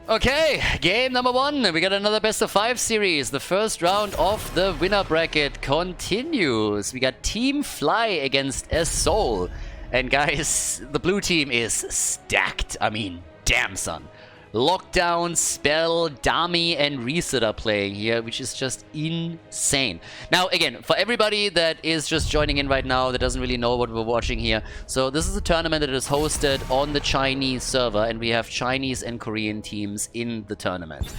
Okay, game number 1. We got another best of 5 series. The first round of the winner bracket continues. We got Team Fly against ASoul. And guys, the blue team is stacked. I mean, damn son. Lockdown, Spell, Dami, and Reset are playing here, which is just insane. Now, again, for everybody that is just joining in right now, that doesn't really know what we're watching here, so this is a tournament that is hosted on the Chinese server, and we have Chinese and Korean teams in the tournament.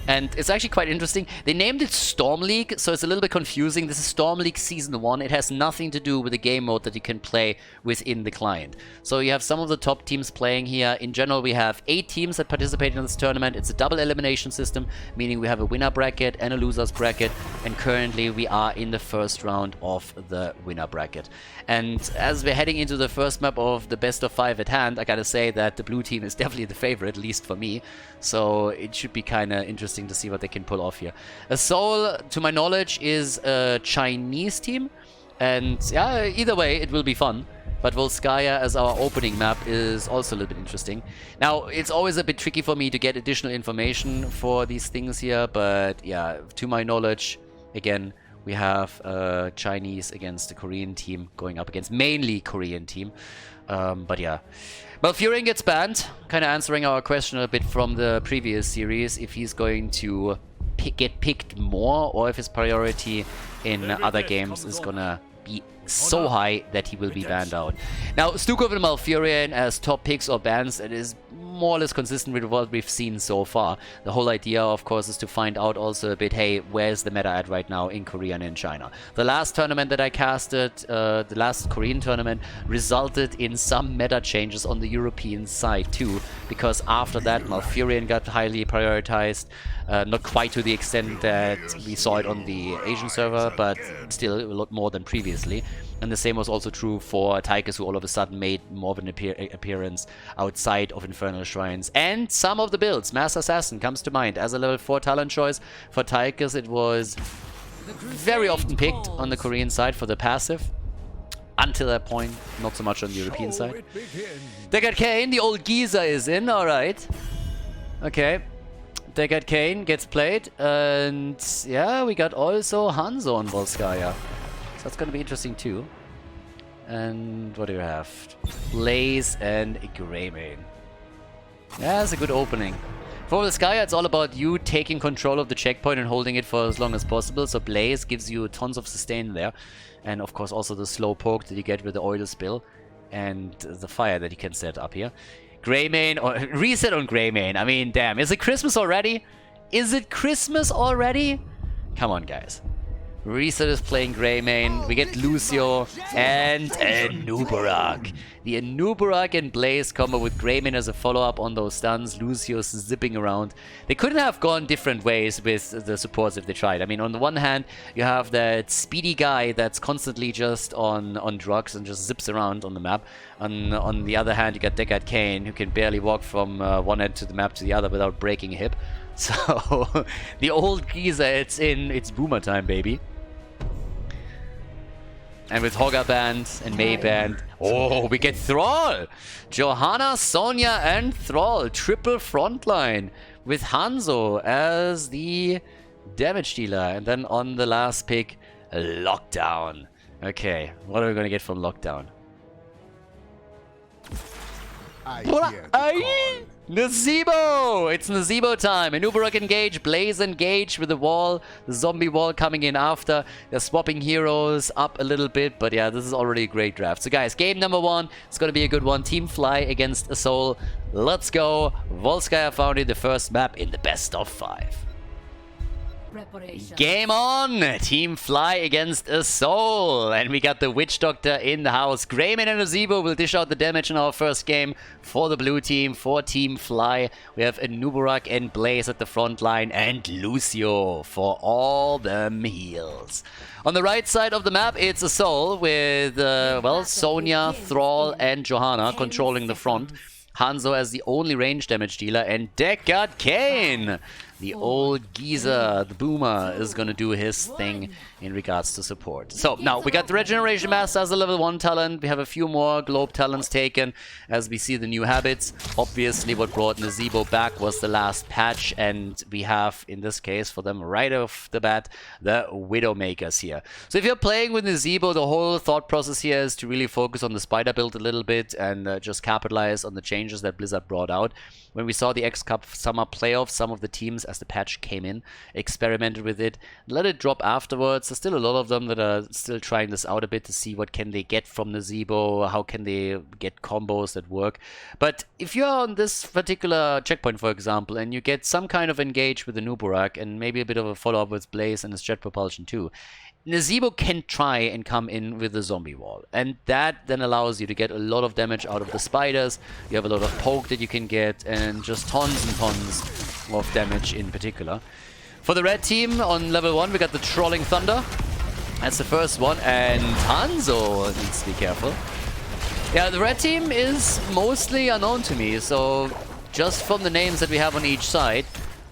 And it's actually quite interesting. They named it Storm League, so it's a little bit confusing. This is Storm League Season 1. It has nothing to do with the game mode that you can play within the client. So you have some of the top teams playing here. In general, we have 8 teams that participate in this tournament. It's a double elimination system, meaning we have a winner bracket and a losers bracket. And currently, we are in the first round of the winner bracket. And as we're heading into the first map of the best of 5 at hand, I gotta say that the blue team is definitely the favorite, at least for me. So it should be kind of interesting to see what they can pull off here. ASoul, to my knowledge, is a Chinese team, and yeah, either way it will be fun. But Volskaya as our opening map is also a little bit interesting. Now, it's always a bit tricky for me to get additional information for these things here, but yeah, to my knowledge, again, we have Chinese against the Korean team going up against mainly Korean team. But yeah. Malfurion gets banned, kind of answering our question a bit from the previous series, if he's going to get picked more or if his priority in other games is gonna be so high that he will be banned out. Now, Stukov and Malfurion as top picks or bans, it is more or less consistent with what we've seen so far. The whole idea, of course, is to find out also a bit, hey, where's the meta at right now in Korea and in China? The last tournament that I casted, the last Korean tournament, resulted in some meta changes on the European side too, because after that, Malfurion got highly prioritized. Not quite to the extent that we saw it on the Asian server, but still a lot more than previously. And the same was also true for Tychus, who all of a sudden made more of an appearance outside of Infernal Shrines. And some of the builds, Mass Assassin comes to mind as a level 4 talent choice. For Tychus, it was very often picked on the Korean side for the passive. Until that point, not so much on the European side. Deckard Cain, the old geezer, is in, alright. Okay. Deckard Cain gets played, and yeah, we got also Hanzo on Volskaya. So that's gonna be interesting too. And what do we have? Blaze and Greymane. Yeah, that's a good opening. For Volskaya, it's all about you taking control of the checkpoint and holding it for as long as possible. So Blaze gives you tons of sustain there. And of course also the slow poke that you get with the oil spill. And the fire that you can set up here. Greymane, or reset on Greymane. I mean, damn, is it Christmas already? Is it Christmas already? Come on, guys. Reset is playing Greymane. We get Lucio and Anubarak. The Anubarak and Blaze combo with Greymane as a follow-up on those stuns. Lucio's zipping around. They couldn't have gone different ways with the supports if they tried. I mean, on the one hand, you have that speedy guy that's constantly just on drugs and just zips around on the map. On the other hand, you got Deckard Cain, who can barely walk from one end to the map to the other without breaking a hip. So, the old geezer, it's boomer time, baby. And with Hogger Band and May Band, oh, we get Thrall! Johanna, Sonya, and Thrall. Triple frontline with Hanzo as the damage dealer. And then on the last pick, Lockdown. Okay, what are we going to get from Lockdown? Nazebo! It's Nazebo time. Anubarak engage, Blaze engage with the wall. The zombie wall coming in after. They're swapping heroes up a little bit, but yeah, this is already a great draft. So guys, game number 1, it's gonna be a good one. Team Fly against ASoul. Let's go. Volskaya found it, the first map in the best of 5. Game on! Team Fly against ASoul. And we got the Witch Doctor in the house. Greymane and Nazebo will dish out the damage in our first game for the blue team, for Team Fly. We have Anubarak and Blaze at the front line, and Lucio for all them heals. On the right side of the map, it's ASoul with, well, Sonya, Thrall, and Johanna controlling the front. Hanzo as the only range damage dealer, and Deckard Cain The old geezer, the boomer, is gonna do his thing in regards to support. So now we got the Regeneration Master as a level 1 talent. We have a few more Globe talents taken as we see the new habits. Obviously what brought Nazebo back was the last patch, and we have, in this case, for them right off the bat, the Widowmakers here. So if you're playing with Nazebo, the whole thought process here is to really focus on the spider build a little bit and just capitalize on the changes that Blizzard brought out. When we saw the X-Cup Summer Playoffs, some of the teams, as the patch came in, experimented with it, let it drop afterwards. There's still a lot of them that are still trying this out a bit to see what can they get from Nazebo, how can they get combos that work. But if you're on this particular checkpoint, for example, and you get some kind of engage with the Nuburak and maybe a bit of a follow-up with Blaze and his jet propulsion too, Nazebo can try and come in with the zombie wall, and that then allows you to get a lot of damage out of the spiders. You have a lot of poke that you can get, and just tons and tons of damage in particular. For the red team on level 1, we got the Trolling Thunder. That's the first one, and Hanzo needs to be careful. Yeah, the red team is mostly unknown to me, so just from the names that we have on each side,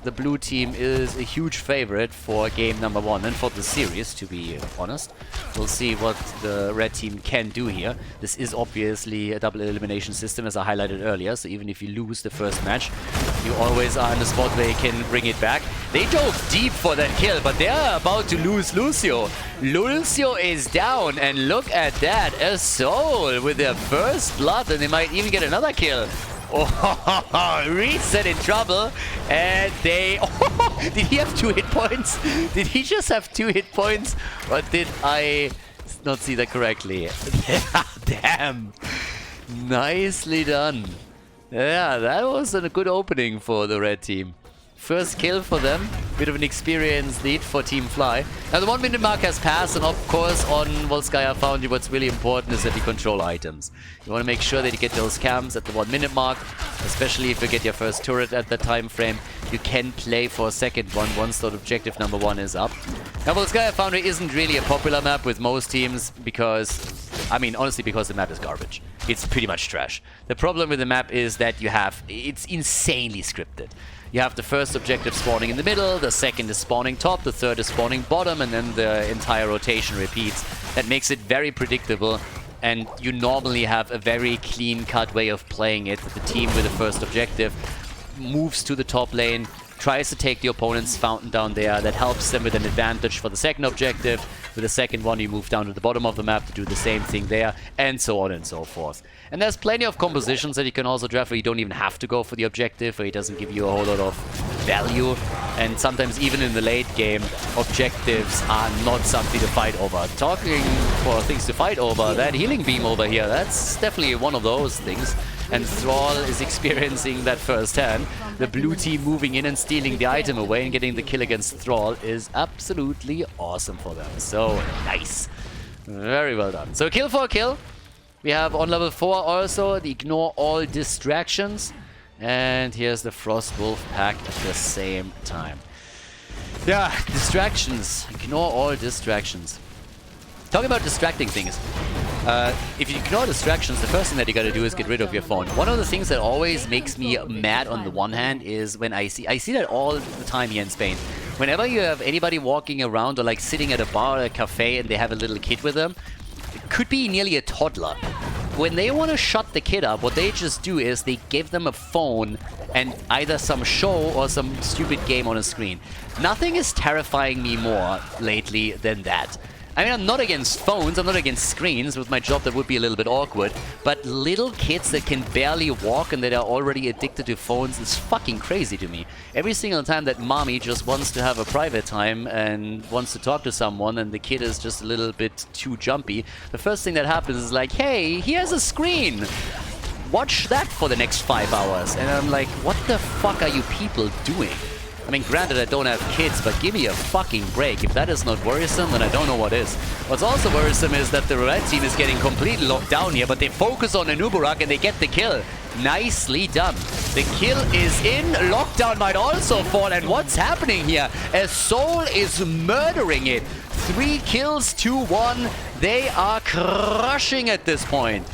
the blue team is a huge favorite for game number 1 and for the series, to be honest. We'll see what the red team can do here. This is obviously a double elimination system, as I highlighted earlier, so even if you lose the first match, you always are in a spot where you can bring it back. They dove deep for that kill, but they're about to lose Lucio. Lucio is down, and look at that, ASoul with their first blood, and they might even get another kill. Oh, Reset in trouble, and they... Oh, did he have 2 hit points? Did he just have 2 hit points? Or did I not see that correctly? Damn. Nicely done. Yeah, that was a good opening for the red team. First kill for them. Bit of an experience lead for Team Fly. Now the 1 minute mark has passed, and of course on Volskaya Foundry what's really important is that you control items. You want to make sure that you get those cams at the 1 minute mark, especially if you get your first turret at that time frame. You can play for a second one once that objective number 1 is up. Now Volskaya Foundry isn't really a popular map with most teams because, I mean honestly, because the map is garbage. It's pretty much trash. The problem with the map is that it's insanely scripted. You have the first objective spawning in the middle, the second is spawning top, the third is spawning bottom, and then the entire rotation repeats. That makes it very predictable, and you normally have a very clean-cut way of playing it. The team with the first objective moves to the top lane, tries to take the opponent's fountain down there. That helps them with an advantage for the second objective. With the second one, you move down to the bottom of the map to do the same thing there, and so on and so forth. And there's plenty of compositions that you can also draft where you don't even have to go for the objective, where it doesn't give you a whole lot of value. And sometimes even in the late game, objectives are not something to fight over. Talking for things to fight over, that healing beam over here, that's definitely one of those things. And Thrall is experiencing that firsthand. The blue team moving in and stealing the item away and getting the kill against Thrall is absolutely awesome for them. So nice. Very well done. So kill for a kill. We have on level 4 also the Ignore All Distractions. And here's the Frost Wolf pack at the same time. Yeah, distractions. Ignore all distractions. Talking about distracting things. If you ignore distractions, the first thing that you gotta do is get rid of your phone. One of the things that always makes me mad on the one hand is when I see that all the time here in Spain. Whenever you have anybody walking around or like sitting at a bar or a cafe and they have a little kid with them, it could be nearly a toddler. When they want to shut the kid up, what they just do is they give them a phone and either some show or some stupid game on a screen. Nothing is terrifying me more lately than that. I mean, I'm not against phones, I'm not against screens. With my job, that would be a little bit awkward. But little kids that can barely walk and that are already addicted to phones is fucking crazy to me. Every single time that mommy just wants to have a private time and wants to talk to someone and the kid is just a little bit too jumpy, the first thing that happens is like, hey, here's a screen! Watch that for the next 5 hours. And I'm like, what the fuck are you people doing? I mean, granted, I don't have kids, but give me a fucking break. If that is not worrisome, then I don't know what is. What's also worrisome is that the red team is getting completely locked down here, but they focus on Anubarak and they get the kill. Nicely done. The kill is in. Lockdown might also fall. And what's happening here? ASoul is murdering it. 3 kills to 1. They are crushing at this point.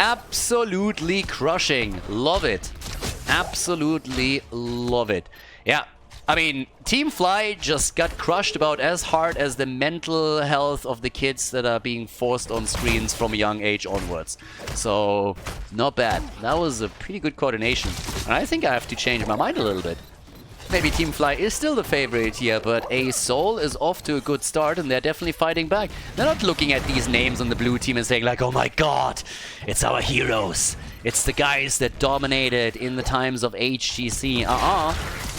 Absolutely crushing. Love it. Absolutely love it. Yeah. I mean, Team Fly just got crushed about as hard as the mental health of the kids that are being forced on screens from a young age onwards. So, not bad. That was a pretty good coordination. And I think I have to change my mind a little bit. Maybe Team Fly is still the favorite here, but ASoul is off to a good start and they're definitely fighting back. They're not looking at these names on the blue team and saying like, oh my god, it's our heroes. It's the guys that dominated in the times of HGC.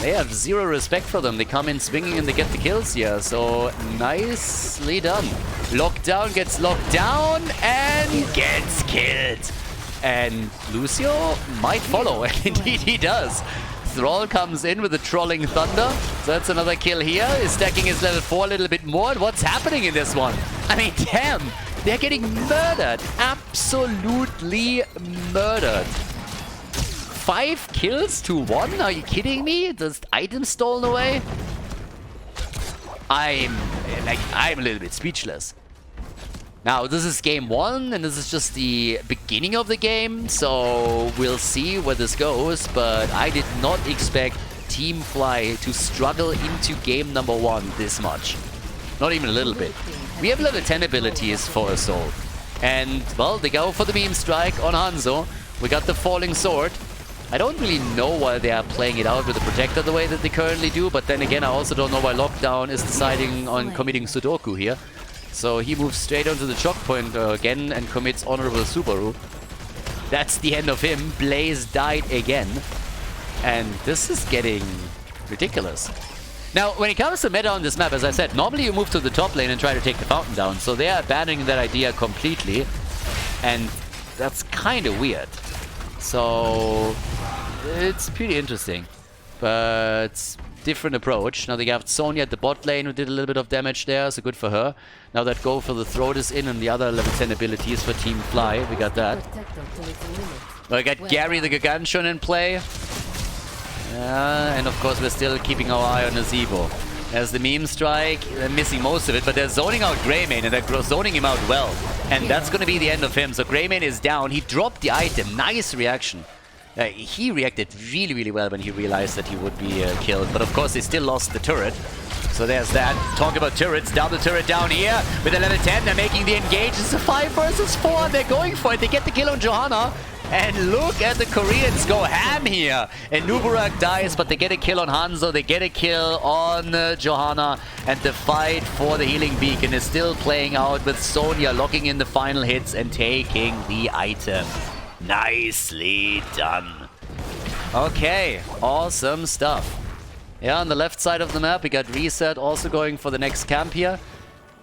They have zero respect for them. They come in swinging and they get the kills here. So, nicely done. Lockdown gets locked down and gets killed. And Lucio might follow, and indeed he does. Thrall comes in with a trolling thunder. So that's another kill here. Is stacking his level 4 a little bit more. And what's happening in this one? I mean, damn. They're getting murdered. Absolutely murdered. 5 kills to 1? Are you kidding me? Just items stolen away? I'm a little bit speechless. Now, this is game 1, and this is just the beginning of the game, so we'll see where this goes, but I did not expect Team Fly to struggle into game number 1 this much. Not even a little bit. We have level 10 abilities for ASoul, and, well, they go for the beam strike on Hanzo. We got the falling sword. I don't really know why they are playing it out with the protector the way that they currently do, but then again, I also don't know why Lockdown is deciding on committing Sudoku here. So he moves straight onto the choke point again and commits Honorable Subaru. That's the end of him. Blaze died again. And this is getting ridiculous. Now, when it comes to meta on this map, as I said, normally you move to the top lane and try to take the fountain down. So they are abandoning that idea completely. And that's kind of weird. So it's pretty interesting. But different approach. Now they have Sonya at the bot lane who did a little bit of damage there, so good for her. Now that go for the throat is in and the other level 10 abilities for Team Fly. We got that. We got Gary the Gargantuan in play. And of course we're still keeping our eye on Azebo. There's the meme strike, they're missing most of it, but they're zoning out Greymane and they're zoning him out well. And that's going to be the end of him. So Greymane is down, he dropped the item, nice reaction. He reacted really, really well when he realized that he would be killed. But of course, they still lost the turret. So there's that. Talk about turrets. Double turret down here with a level 10. They're making the engage. It's a 5 versus 4. They're going for it. They get the kill on Johanna. And look at the Koreans go ham here. And Nuburak dies, but they get a kill on Hanzo. They get a kill on Johanna. And the fight for the healing beacon is still playing out with Sonya locking in the final hits and taking the item. Nicely done. Okay, awesome stuff. Yeah, on the left side of the map, we got Reset also going for the next camp here.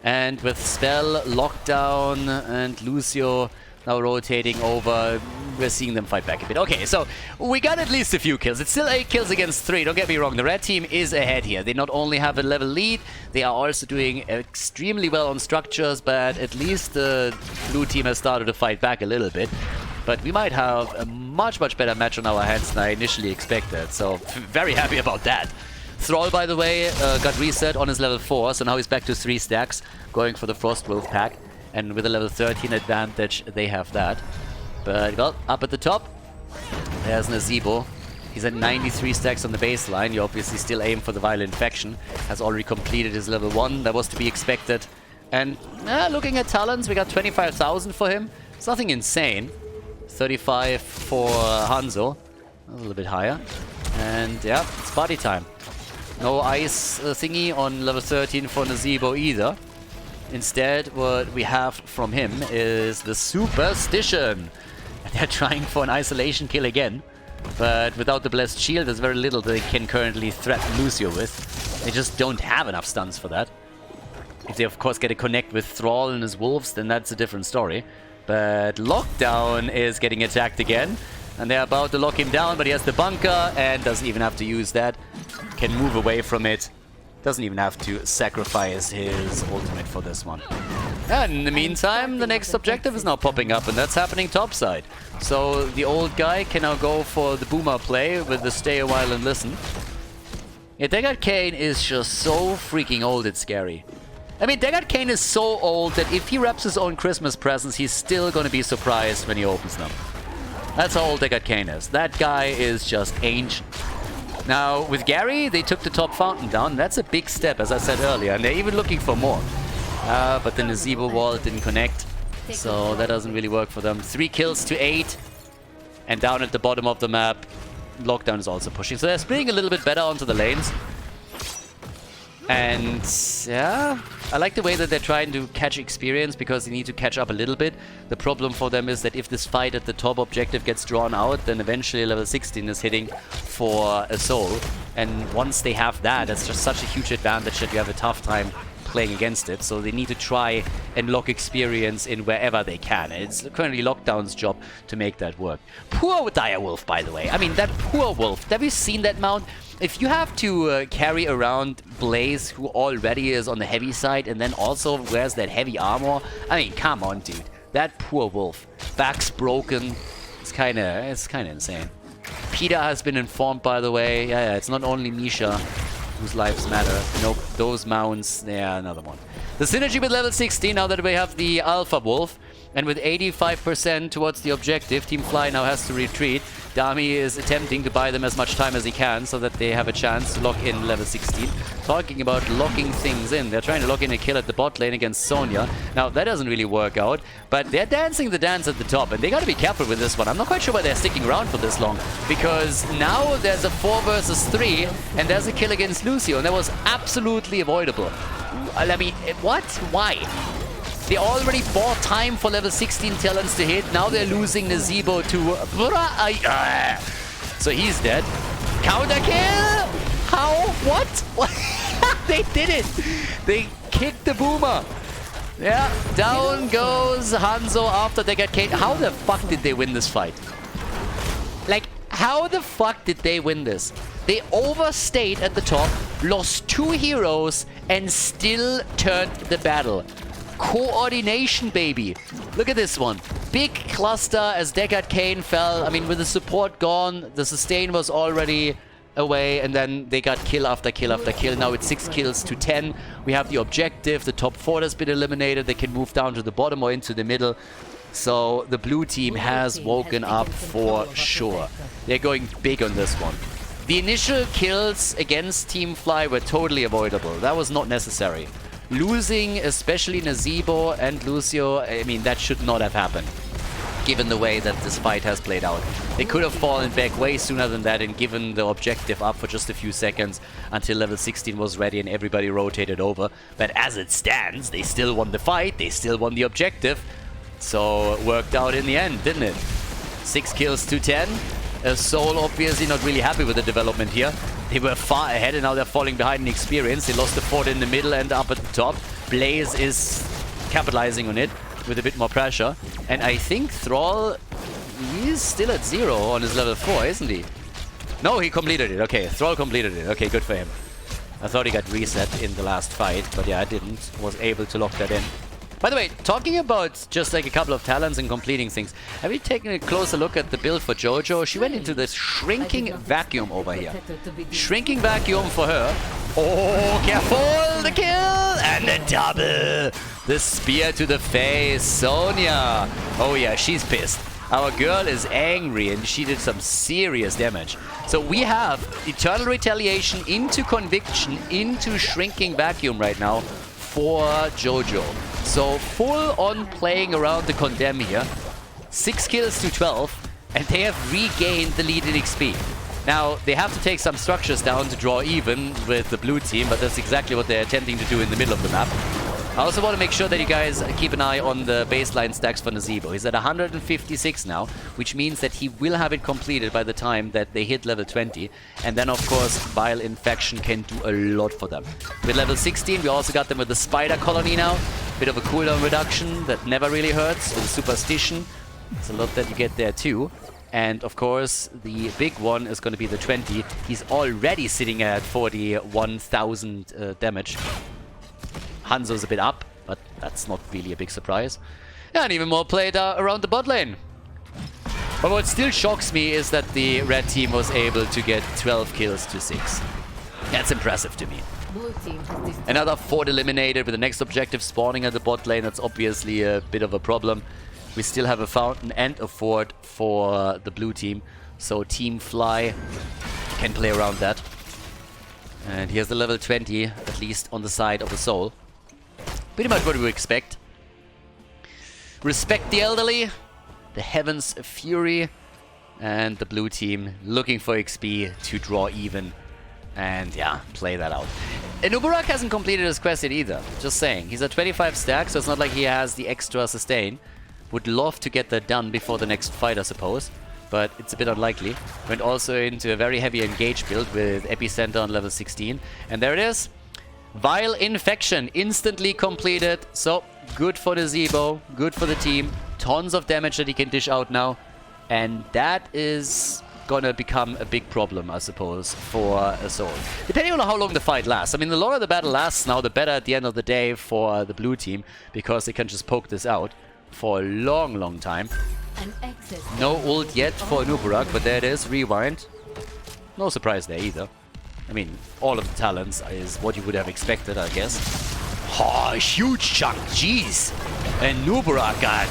And with Spell, Lockdown, and Lucio now rotating over, we're seeing them fight back a bit. Okay, so we got at least a few kills. It's still 8 kills against 3, don't get me wrong. The red team is ahead here. They not only have a level lead, they are also doing extremely well on structures, but at least the blue team has started to fight back a little bit. But we might have a much, much better match on our hands than I initially expected. So, very happy about that. Thrall, by the way, got reset on his level 4. So now he's back to 3 stacks, going for the Frostwolf pack. And with a level 13 advantage, they have that. But, well, up at the top, there's Nazebo. He's at 93 stacks on the baseline. You obviously still aim for the Vile Infection. Has already completed his level 1. That was to be expected. And looking at talents, we got 25,000 for him. It's nothing insane. 35 for Hanzo, a little bit higher. And yeah, it's party time. No ice thingy on level 13 for Nazebo either. Instead, what we have from him is the Superstition. And they're trying for an isolation kill again. But without the Blessed Shield, there's very little they can currently threaten Lucio with. They just don't have enough stuns for that. If they, of course, get a connect with Thrall and his wolves, then that's a different story. But Lockdown is getting attacked again. And they're about to lock him down, but he has the bunker and doesn't even have to use that. Can move away from it. Doesn't even have to sacrifice his ultimate for this one. And in the meantime, the next objective is now popping up, and that's happening topside. So the old guy can now go for the boomer play with the stay a while and listen. Yeah, Degard Kane is just so freaking old, it's scary. I mean, Degard Kane is so old that if he wraps his own Christmas presents, he's still going to be surprised when he opens them. That's how old Degard Kane is. That guy is just ancient. Now, with Gary, they took the top fountain down. That's a big step, as I said earlier, and they're even looking for more. But the Nazebo wall didn't connect, so that doesn't really work for them. 3 kills to 8, and down at the bottom of the map, Lockdown is also pushing. So they're splitting a little bit better onto the lanes. And yeah, I like the way that they're trying to catch experience because they need to catch up a little bit. The problem for them is that if this fight at the top objective gets drawn out, then eventually level 16 is hitting for ASoul. And once they have that, that's just such a huge advantage that you have a tough time playing against it. So they need to try and lock experience in wherever they can. And it's currently Lockdown's job to make that work. Poor Dire Wolf, by the way. I mean, that poor Wolf. Have you seen that mount? If you have to carry around Blaze, who already is on the heavy side, and then also wears that heavy armor, I mean, come on, dude. That poor Wolf. Back's broken. It's kind of insane. Peter has been informed, by the way. Yeah, it's not only Misha whose lives matter. Nope, those mounts, yeah, another one. The synergy with level 16, now that we have the Alpha Wolf, and with 85% towards the objective, Team Fly now has to retreat. Dami is attempting to buy them as much time as he can so that they have a chance to lock in level 16. Talking about locking things in, they're trying to lock in a kill at the bot lane against Sonya. Now, that doesn't really work out, but they're dancing the dance at the top, and they gotta be careful with this one. I'm not quite sure why they're sticking around for this long, because now there's a 4 versus 3, and there's a kill against Lucio, and that was absolutely avoidable. I mean, what? Why? They already bought time for level 16 talents to hit. Now they're losing Nazebo to... So he's dead. Counter kill! How? What? They did it! They kicked the boomer. Yeah, down goes Hanzo after they get Kate. How the fuck did they win this fight? Like, how the fuck did they win this? They overstayed at the top, lost 2 heroes, and still turned the battle. Coordination, baby. Look at this one. Big cluster as Deckard Cain fell. I mean, with the support gone, the sustain was already away, and then they got kill after kill after kill. Now it's 6 kills to 10. We have the objective. The top 4 has been eliminated. They can move down to the bottom or into the middle. So the blue team has woken up for sure. They're going big on this one. The initial kills against Team Fly were totally avoidable. That was not necessary. Losing, especially Nazebo and Lucio, I mean, that should not have happened, given the way that this fight has played out. They could have fallen back way sooner than that and given the objective up for just a few seconds until level 16 was ready and everybody rotated over. But as it stands, they still won the fight, they still won the objective. So it worked out in the end, didn't it? 6 kills to 10. ASoul obviously not really happy with the development here. They were far ahead and now they're falling behind in experience. They lost the fort in the middle and up at the top. Blaze is capitalizing on it with a bit more pressure. And I think Thrall, he's still at 0 on his level 4, isn't he? No, he completed it. Okay, Thrall completed it. Okay, good for him. I thought he got reset in the last fight, but yeah, I didn't. Was able to lock that in. By the way, talking about just like a couple of talents and completing things, have you taken a closer look at the build for JoJo? She went into this shrinking vacuum over here. Shrinking vacuum for her. Oh, careful! The kill! And the double! The spear to the face. Sonya! Oh yeah, she's pissed. Our girl is angry and she did some serious damage. So we have Eternal Retaliation into Conviction into Shrinking Vacuum right now for JoJo. So full on playing around the Condemn here. 6 kills to 12, and they have regained the lead in XP. Now, they have to take some structures down to draw even with the blue team, but that's exactly what they're attempting to do in the middle of the map. I also want to make sure that you guys keep an eye on the baseline stacks for Nazebo. He's at 156 now, which means that he will have it completed by the time that they hit level 20. And then, of course, Vile Infection can do a lot for them. With level 16, we also got them with the Spider Colony now. Bit of a cooldown reduction that never really hurts. With the Superstition, it's a lot that you get there too. And, of course, the big one is going to be the 20. He's already sitting at 41,000 damage. Hanzo's a bit up, but that's not really a big surprise. And even more played around the bot lane. But what still shocks me is that the red team was able to get 12 kills to 6. That's impressive to me. Another fort eliminated with the next objective spawning at the bot lane. That's obviously a bit of a problem. We still have a fountain and a fort for the blue team. So Team Fly can play around that. And here's the level 20, at least on the side of ASoul. Pretty much what we would expect. Respect the elderly, the Heaven's Fury, and the blue team looking for XP to draw even. And yeah, play that out. Nubarak hasn't completed his quest yet either, just saying. He's at 25 stacks, so it's not like he has the extra sustain. Would love to get that done before the next fight, I suppose. But it's a bit unlikely. Went also into a very heavy engage build with Epicenter on level 16. And there it is. Vile Infection instantly completed. So, good for the Zebo, good for the team. Tons of damage that he can dish out now. And that is gonna become a big problem, I suppose, for ASoul. Depending on how long the fight lasts. I mean, the longer the battle lasts now, the better at the end of the day for the blue team, because they can just poke this out for a long, long time. No ult yet for Nubarak, but there it is, rewind. No surprise there either. I mean, all of the talents is what you would have expected, I guess. Oh, huge chunk, jeez. And Nubarak got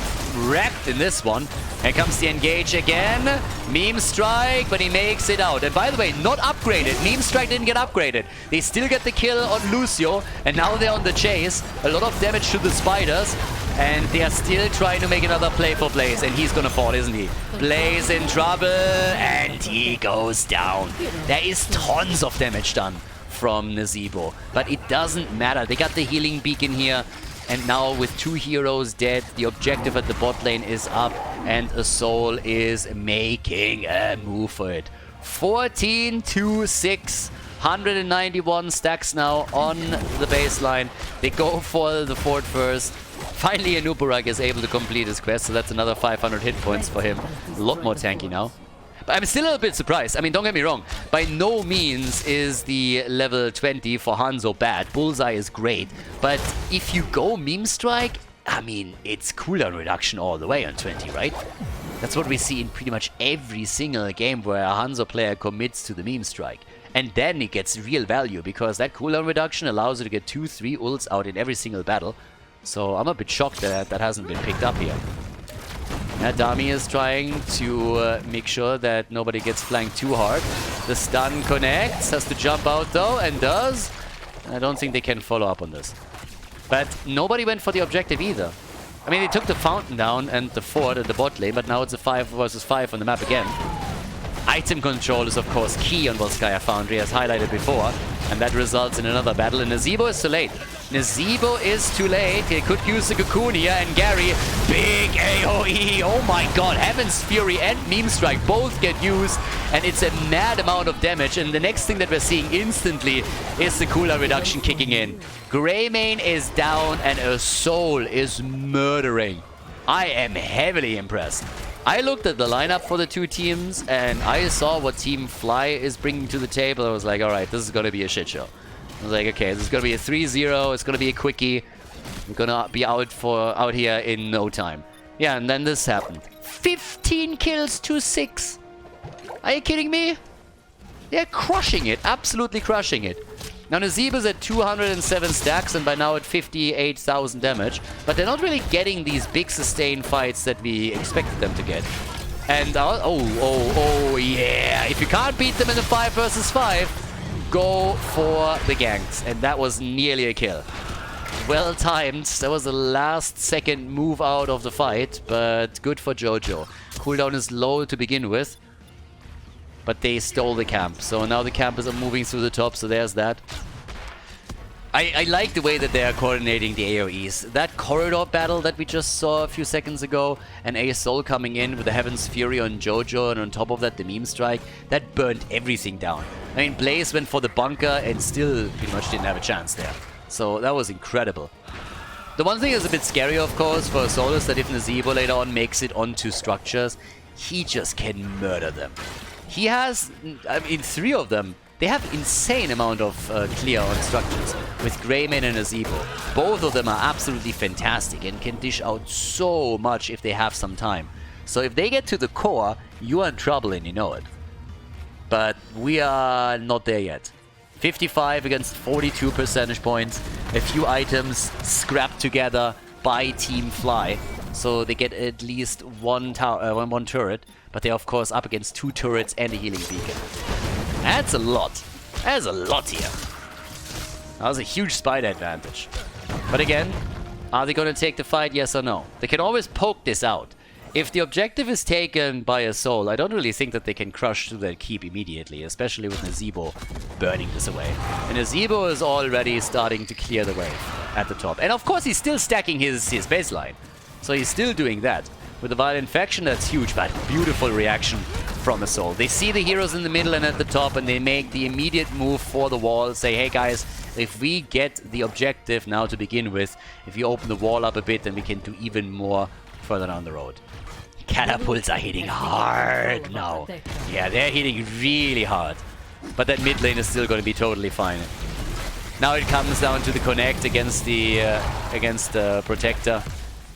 wrecked in this one. Here comes the engage again. Meme Strike, but he makes it out. And by the way, not upgraded. Meme Strike didn't get upgraded. They still get the kill on Lucio, and now they're on the chase. A lot of damage to the spiders, and they are still trying to make another play for Blaze, and he's gonna fall, isn't he? Blaze in trouble, and he goes down. There is tons of damage done from Nazebo, but it doesn't matter. They got the healing beacon here. And now with 2 heroes dead, the objective at the bot lane is up, and ASoul is making a move for it. 14-6, 191 stacks now on the baseline. They go for the fort first. Finally, Nubarak is able to complete his quest, so that's another 500 hit points for him. A lot more tanky now. But I'm still a little bit surprised. I mean, don't get me wrong. By no means is the level 20 for Hanzo bad. Bullseye is great. But if you go Meme Strike, I mean, it's cooldown reduction all the way on 20, right? That's what we see in pretty much every single game where a Hanzo player commits to the Meme Strike. And then it gets real value, because that cooldown reduction allows you to get 2-3 ults out in every single battle. So I'm a bit shocked that that hasn't been picked up here. Dami is trying to make sure that nobody gets flanked too hard. The stun connects, has to jump out though, and does. I don't think they can follow up on this. But nobody went for the objective either. I mean, they took the fountain down and the fort at the bot lane, but now it's a 5 versus 5 on the map again. Item control is of course key on Volskaya Foundry, as highlighted before, and that results in another battle, and Nazebo is too late. Nazebo is too late. He could use the Cocoon here, and Gary, big AoE. Oh my god, Heaven's Fury and Meme Strike both get used, and it's a mad amount of damage. And the next thing that we're seeing instantly is the cooldown reduction kicking in. Greymane is down, and ASoul is murdering. I am heavily impressed. I looked at the lineup for the two teams, and I saw what Team FLY is bringing to the table. I was like, alright, this is going to be a shit show. I was like, okay, this is going to be a 3-0. It's going to be a quickie. We're going to be out here in no time. Yeah, and then this happened. 15 kills to 6. Are you kidding me? They're crushing it. Absolutely crushing it. Now, Nazeeb is at 207 stacks and by now at 58,000 damage. But they're not really getting these big sustained fights that we expected them to get. And, oh, yeah. If you can't beat them in a 5 versus 5, go for the ganks. And that was nearly a kill. Well timed. That was the last second move out of the fight, but good for Jojo. Cooldown is low to begin with, but they stole the camp. So now the camp is moving through the top, so there's that. I like the way that they are coordinating the AoEs. That corridor battle that we just saw a few seconds ago, and ASoul coming in with the Heaven's Fury on Jojo, and on top of that the Meme Strike, that burnt everything down. I mean, Blaze went for the bunker and still pretty much didn't have a chance there. So that was incredible. The one thing that's a bit scary, of course, for ASoul is that if Nazebo later on makes it onto structures, he just can murder them. He has, I mean, 3 of them. They have insane amount of clear on structures with Greymane and Nazebo. Both of them are absolutely fantastic and can dish out so much if they have some time. So if they get to the core, you are in trouble and you know it. But we are not there yet. 55 against 42 percentage points. A few items scrapped together by Team FLY. So they get at least one turret. But they're of course up against 2 turrets and a healing beacon. That's a lot. That's a lot here. That was a huge spider advantage. But again, are they going to take the fight, yes or no? They can always poke this out. If the objective is taken by ASoul, I don't really think that they can crush through that keep immediately, especially with Nazeebo burning this away. And Nazeebo is already starting to clear the way at the top. And of course, he's still stacking his baseline. So he's still doing that. With the Vile Infection, that's huge, but beautiful reaction from ASoul. They see the heroes in the middle and at the top, and they make the immediate move for the wall. Say, hey guys, if we get the objective now to begin with, if you open the wall up a bit, then we can do even more further down the road. Catapults are hitting hard now. Yeah, they're hitting really hard. But that mid lane is still going to be totally fine. Now it comes down to the connect against the Protector.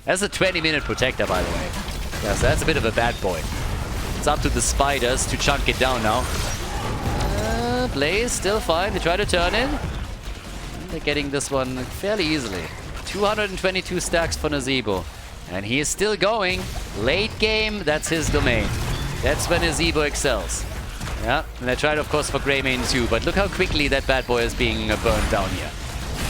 That's a 20-minute Protector, by the way. Yeah, so that's a bit of a bad boy. It's up to the spiders to chunk it down now. Blaze still fine. They try to turn in. They're getting this one fairly easily. 222 stacks for Nazeebo. And he is still going. Late game, that's his domain. That's when Nazeebo excels. Yeah, and they tried, of course, for Greymane too, but look how quickly that bad boy is being burned down here.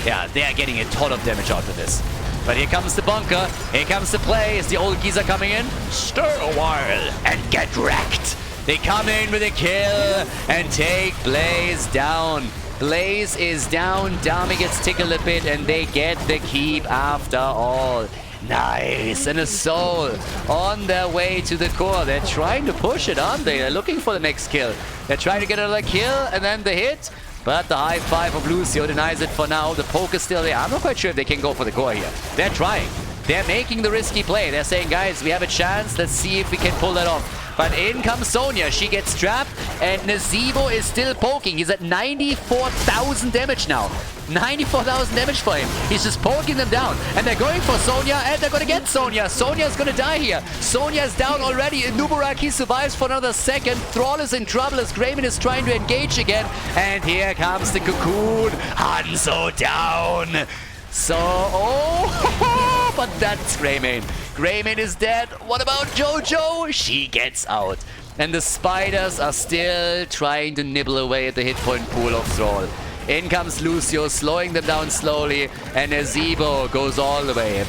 Yeah, they're getting a ton of damage out of this. But here comes the bunker. Here comes the play. Is the old geezer coming in? Stir a while and get wrecked. They come in with a kill and take Blaze down. Blaze is down. Dami gets tickled a bit and they get the keep after all. Nice, and ASoul on their way to the core. They're trying to push it, aren't they? They're looking for the next kill. They're trying to get another kill and then the hit. But the high five of Lucio denies it for now. The poke is still there. I'm not quite sure if they can go for the core here. They're trying. They're making the risky play. They're saying, guys, we have a chance. Let's see if we can pull that off. But in comes Sonya. She gets trapped, and Nazeebo is still poking. He's at 94,000 damage now. 94,000 damage for him. He's just poking them down. And they're going for Sonya, and they're going to get Sonya. Sonya's going to die here. Sonya's down already. Nubaraki survives for another second. Thrall is in trouble as Greymane is trying to engage again. And here comes the Cocoon. Hanzo down. So, oh, but that's Greymane. Greymane is dead. What about Jojo? She gets out. And the spiders are still trying to nibble away at the hit point pool of Thrall. In comes Lucio, slowing them down slowly. And Nazeebo goes all the way.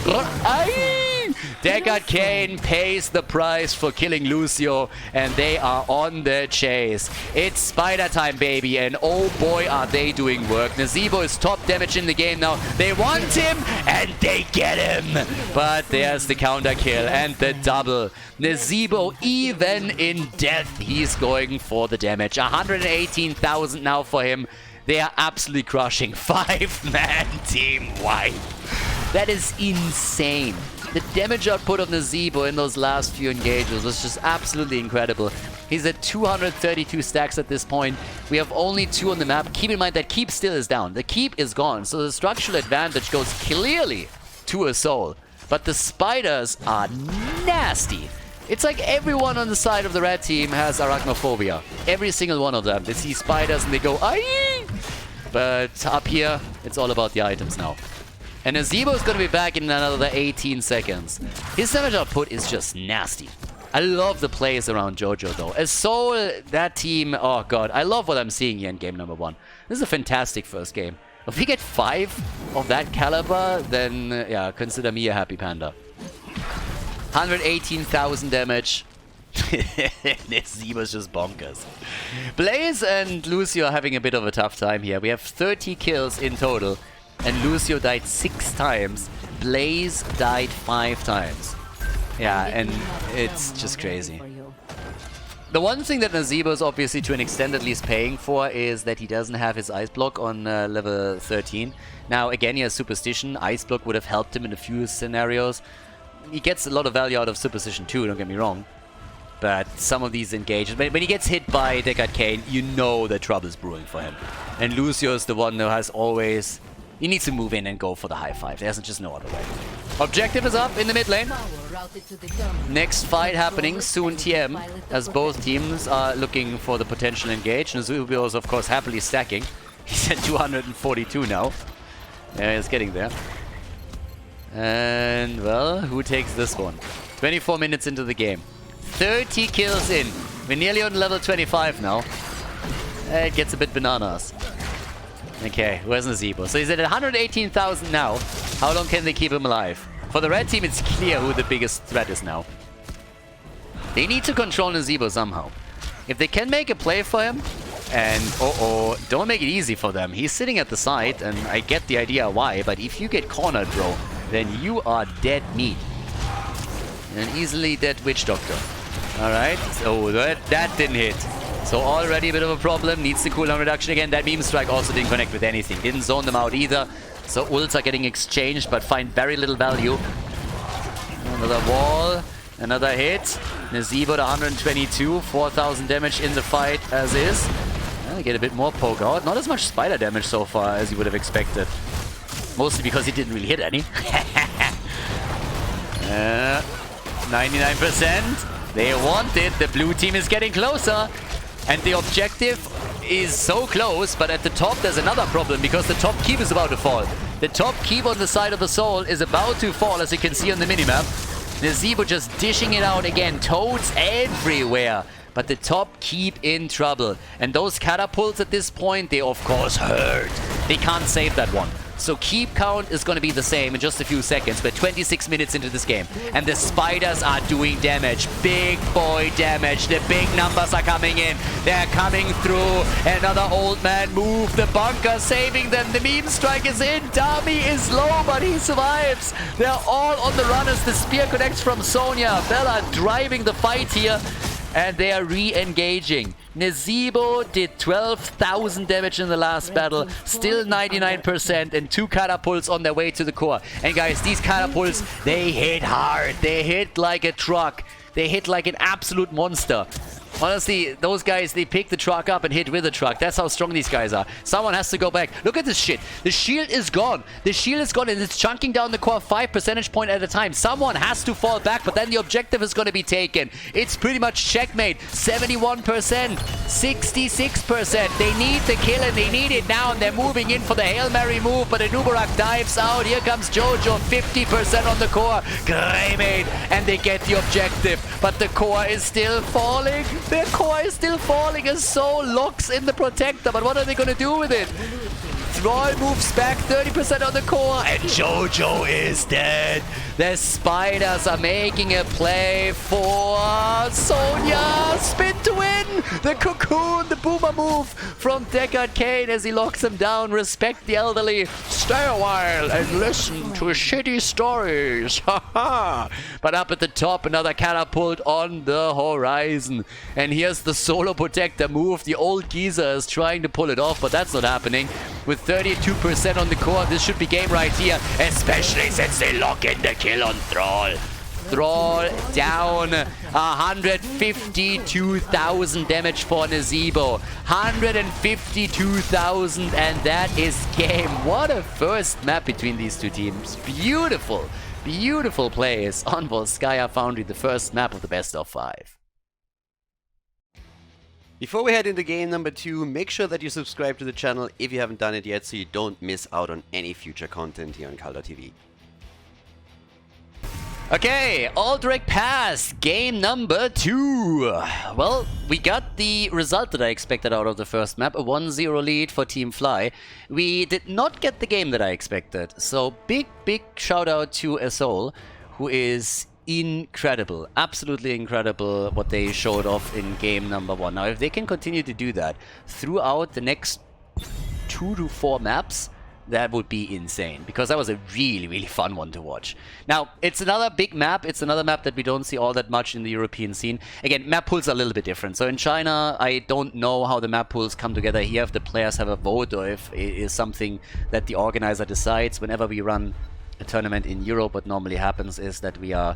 Deckard Cain pays the price for killing Lucio, and they are on the chase. It's spider time, baby, and oh boy, are they doing work. Nazeebo is top damage in the game now. They want him, and they get him. But there's the counter kill and the double. Nazeebo, even in death, he's going for the damage. 118,000 now for him. They are absolutely crushing. 5-man team wipe. That is insane. The damage output of Nazeebo in those last few engages was just absolutely incredible. He's at 232 stacks at this point. We have only 2 on the map. Keep in mind that keep still is down. The keep is gone, so the structural advantage goes clearly to ASoul. But the spiders are nasty. It's like everyone on the side of the red team has arachnophobia. Every single one of them. They see spiders and they go, aye! But up here, it's all about the items now. And Nazeebo is going to be back in another 18 seconds. His damage output is just nasty. I love the plays around Jojo though. ASoul, that team, oh god, I love what I'm seeing here in game number 1. This is a fantastic first game. If we get 5 of that caliber, then yeah, consider me a happy panda. 118,000 damage. Nazeebo's just bonkers. Blaze and Lucio are having a bit of a tough time here. We have 30 kills in total. And Lucio died 6 times. Blaze died 5 times. Yeah, and it's just crazy. The one thing that Nazeebo is obviously to an extent at least paying for is that he doesn't have his Ice Block on level 13. Now, again, he has Superstition. Ice Block would have helped him in a few scenarios. He gets a lot of value out of Superstition too, don't get me wrong. But some of these engages, when he gets hit by Deckard Cain, you know that trouble's brewing for him. And Lucio is the one who has always... He needs to move in and go for the high five. There's just no other way. Objective is up in the mid lane. Next fight happening soon TM, as both teams are looking for the potential engage. Nazeebo is of course happily stacking. He's at 242 now. Yeah, he's getting there. And well, who takes this one? 24 minutes into the game. 30 kills in. We're nearly on level 25 now. It gets a bit bananas. Okay, where's Nazebo? So he's at 118,000 now. How long can they keep him alive? For the red team, it's clear who the biggest threat is now. They need to control Nazebo somehow. If they can make a play for him, and don't make it easy for them. He's sitting at the side, and I get the idea why, but if you get cornered, bro, then you are dead meat. An easily dead witch doctor. Alright, so that didn't hit. So already a bit of a problem, needs the cooldown reduction again. That beam strike also didn't connect with anything, didn't zone them out either. So ults are getting exchanged, but find very little value. Another wall, another hit. Nazebo to 122, 4,000 damage in the fight as is. Get a bit more poke out. Not as much spider damage so far as you would have expected. Mostly because he didn't really hit any. 99%. They want it. The blue team is getting closer. And the objective is so close, but at the top there's another problem because the top keep is about to fall. The top keep on the side of the soul is about to fall, as you can see on the minimap. Nazebo just dishing it out again. Toads everywhere. But the top keep in trouble. And those catapults at this point, they of course hurt. They can't save that one. So keep count is going to be the same in just a few seconds. We're 26 minutes into this game. And the spiders are doing damage. Big boy damage. The big numbers are coming in. They're coming through. Another old man move. The bunker saving them. The meme strike is in. Dami is low, but he survives. They're all on the run as the spear connects from Sonya. Bella driving the fight here. And they are re-engaging. Nazebo did 12,000 damage in the last battle, still 99%, and 2 catapults on their way to the core. And guys, these catapults, they hit hard. They hit like a truck. They hit like an absolute monster. Honestly, those guys, they pick the truck up and hit with the truck. That's how strong these guys are. Someone has to go back. Look at this shit. The shield is gone. The shield is gone and it's chunking down the core 5 percentage point at a time. Someone has to fall back, but then the objective is going to be taken. It's pretty much checkmate. 71%, 66%. They need the kill and they need it now, and they're moving in for the Hail Mary move, but Anubarak dives out. Here comes Jojo, 50% on the core. Greymate, and they get the objective, but the core is still falling. Their core is still falling as Soul locks in the protector, but what are they going to do with it? Thrall moves back 30% on the core, and Jojo is dead. The spiders are making a play for Sonya. Spin to win. The cocoon, the boomer move from Deckard Cain as he locks him down. Respect the elderly. Stay a while and listen to shitty stories. But up at the top, another catapult on the horizon. And here's the solo protector move. The old geezer is trying to pull it off, but that's not happening. With 32% on the core, this should be game right here, especially since they lock in the kill on Thrall. Thrall down 152,000 damage for Nazebo. 152,000, and that is game. What a first map between these two teams. Beautiful, beautiful plays on Volskaya Foundry, the first map of the best of 5. Before we head into game number 2, make sure that you subscribe to the channel if you haven't done it yet so you don't miss out on any future content here on Khaldor TV. Okay, Aldrich Pass, game number 2. Well, we got the result that I expected out of the first map, a 1-0 lead for Team Fly. We did not get the game that I expected, so big shout out to ASoul, who is incredible, absolutely incredible what they showed off in game number 1. Now, if they can continue to do that throughout the next 2 to 4 maps, that would be insane, because that was a really fun one to watch. Now, it's another big map. It's another map that we don't see all that much in the European scene. Again, map pools are a little bit different. So in China, I don't know how the map pools come together here, if the players have a vote or if it is something that the organizer decides. Whenever we run a tournament in Europe, what normally happens is that we are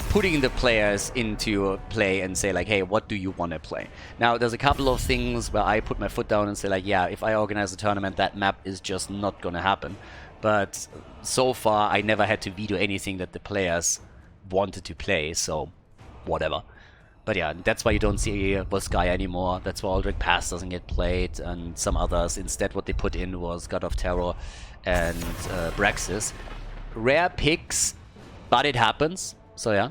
putting the players into play and say like, hey, what do you want to play? Now, there's a couple of things where I put my foot down and say like, yeah, if I organize a tournament, that map is just not gonna happen. But so far, I never had to veto anything that the players wanted to play, so whatever. But yeah, that's why you don't see Volskaya anymore. That's why Aldrich Pass doesn't get played, and some others. Instead, what they put in was God of Terror and Braxis. Rare picks, but it happens. So yeah,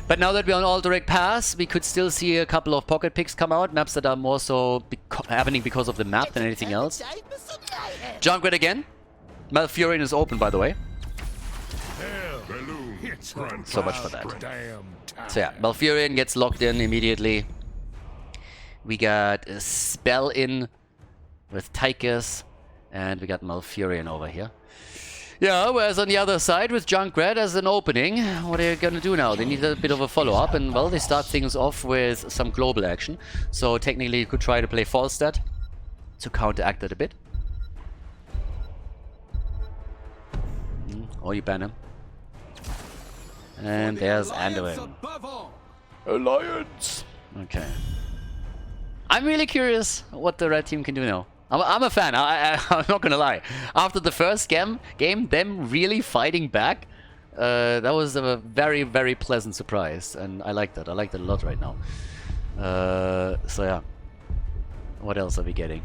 But now that we're on Alderac Pass, we could still see a couple of pocket picks come out. Maps that are more so happening because of the map than anything else. Junkrat again. Malfurion is open, by the way. So much for that. So yeah, Malfurion gets locked in immediately. We got a Spell in with Tychus. And we got Malfurion over here. Yeah, whereas on the other side with Junkrat as an opening, what are you gonna do now? They need a bit of a follow-up, and well, they start things off with some global action. So technically you could try to play Falstad to counteract that a bit. Or you ban him. And there's Anduin. Alliance! Okay. I'm really curious what the red team can do now. I'm a fan, I'm not gonna lie. After the first game, them really fighting back, that was a very, very pleasant surprise. And I like that. I like that a lot right now. So yeah. What else are we getting?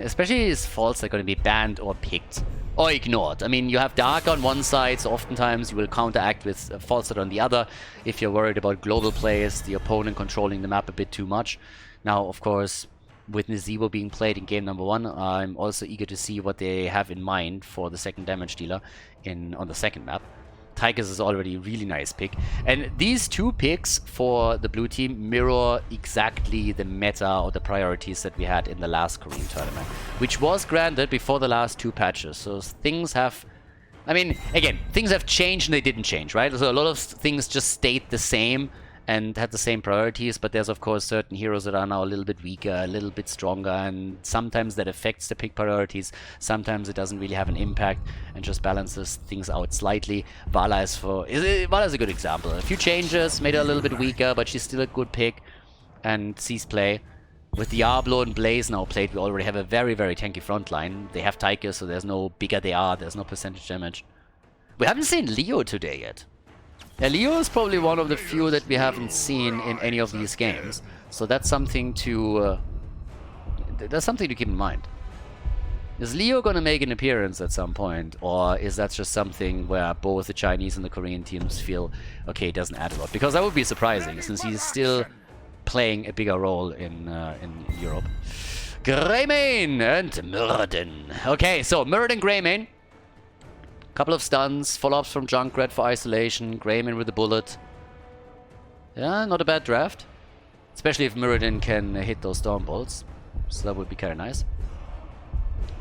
Especially his faults are going to be banned or picked. Or ignored. I mean, you have Dark on one side, so oftentimes you will counteract with Falstad on the other. If you're worried about global plays, the opponent controlling the map a bit too much. Now, of course, with Nazeebo being played in game number 1, I'm also eager to see what they have in mind for the second damage dealer on the second map. Tychus is already a really nice pick. And these two picks for the blue team mirror exactly the meta or the priorities that we had in the last Korean tournament, which was granted before the last 2 patches. So things have... I mean, again, things have changed and they didn't change, right? So a lot of things just stayed the same and had the same priorities, but there's of course certain heroes that are now a little bit weaker, a little bit stronger, and sometimes that affects the pick priorities, sometimes it doesn't really have an impact and just balances things out slightly. Vala is a good example. A few changes, made her a little bit weaker, but she's still a good pick and sees play. With Diablo and Blaze now played, we already have a very, very tanky front line. They have Tychus, so there's no bigger they are, there's no percentage damage. We haven't seen Leo today yet. Yeah, Leo is probably one of the few that we haven't seen in any of these games, so that's something to keep in mind. Is Leo gonna make an appearance at some point, or is that just something where both the Chinese and the Korean teams feel, okay, it doesn't add a lot? Because that would be surprising, since he's still playing a bigger role in Europe. Greymane and Muradin. Okay, so Muradin, Greymane. Couple of stuns, follow-ups from Junkrat for isolation, Greymane with a bullet. Yeah, not a bad draft. Especially if Muradin can hit those storm bolts. So that would be kind of nice.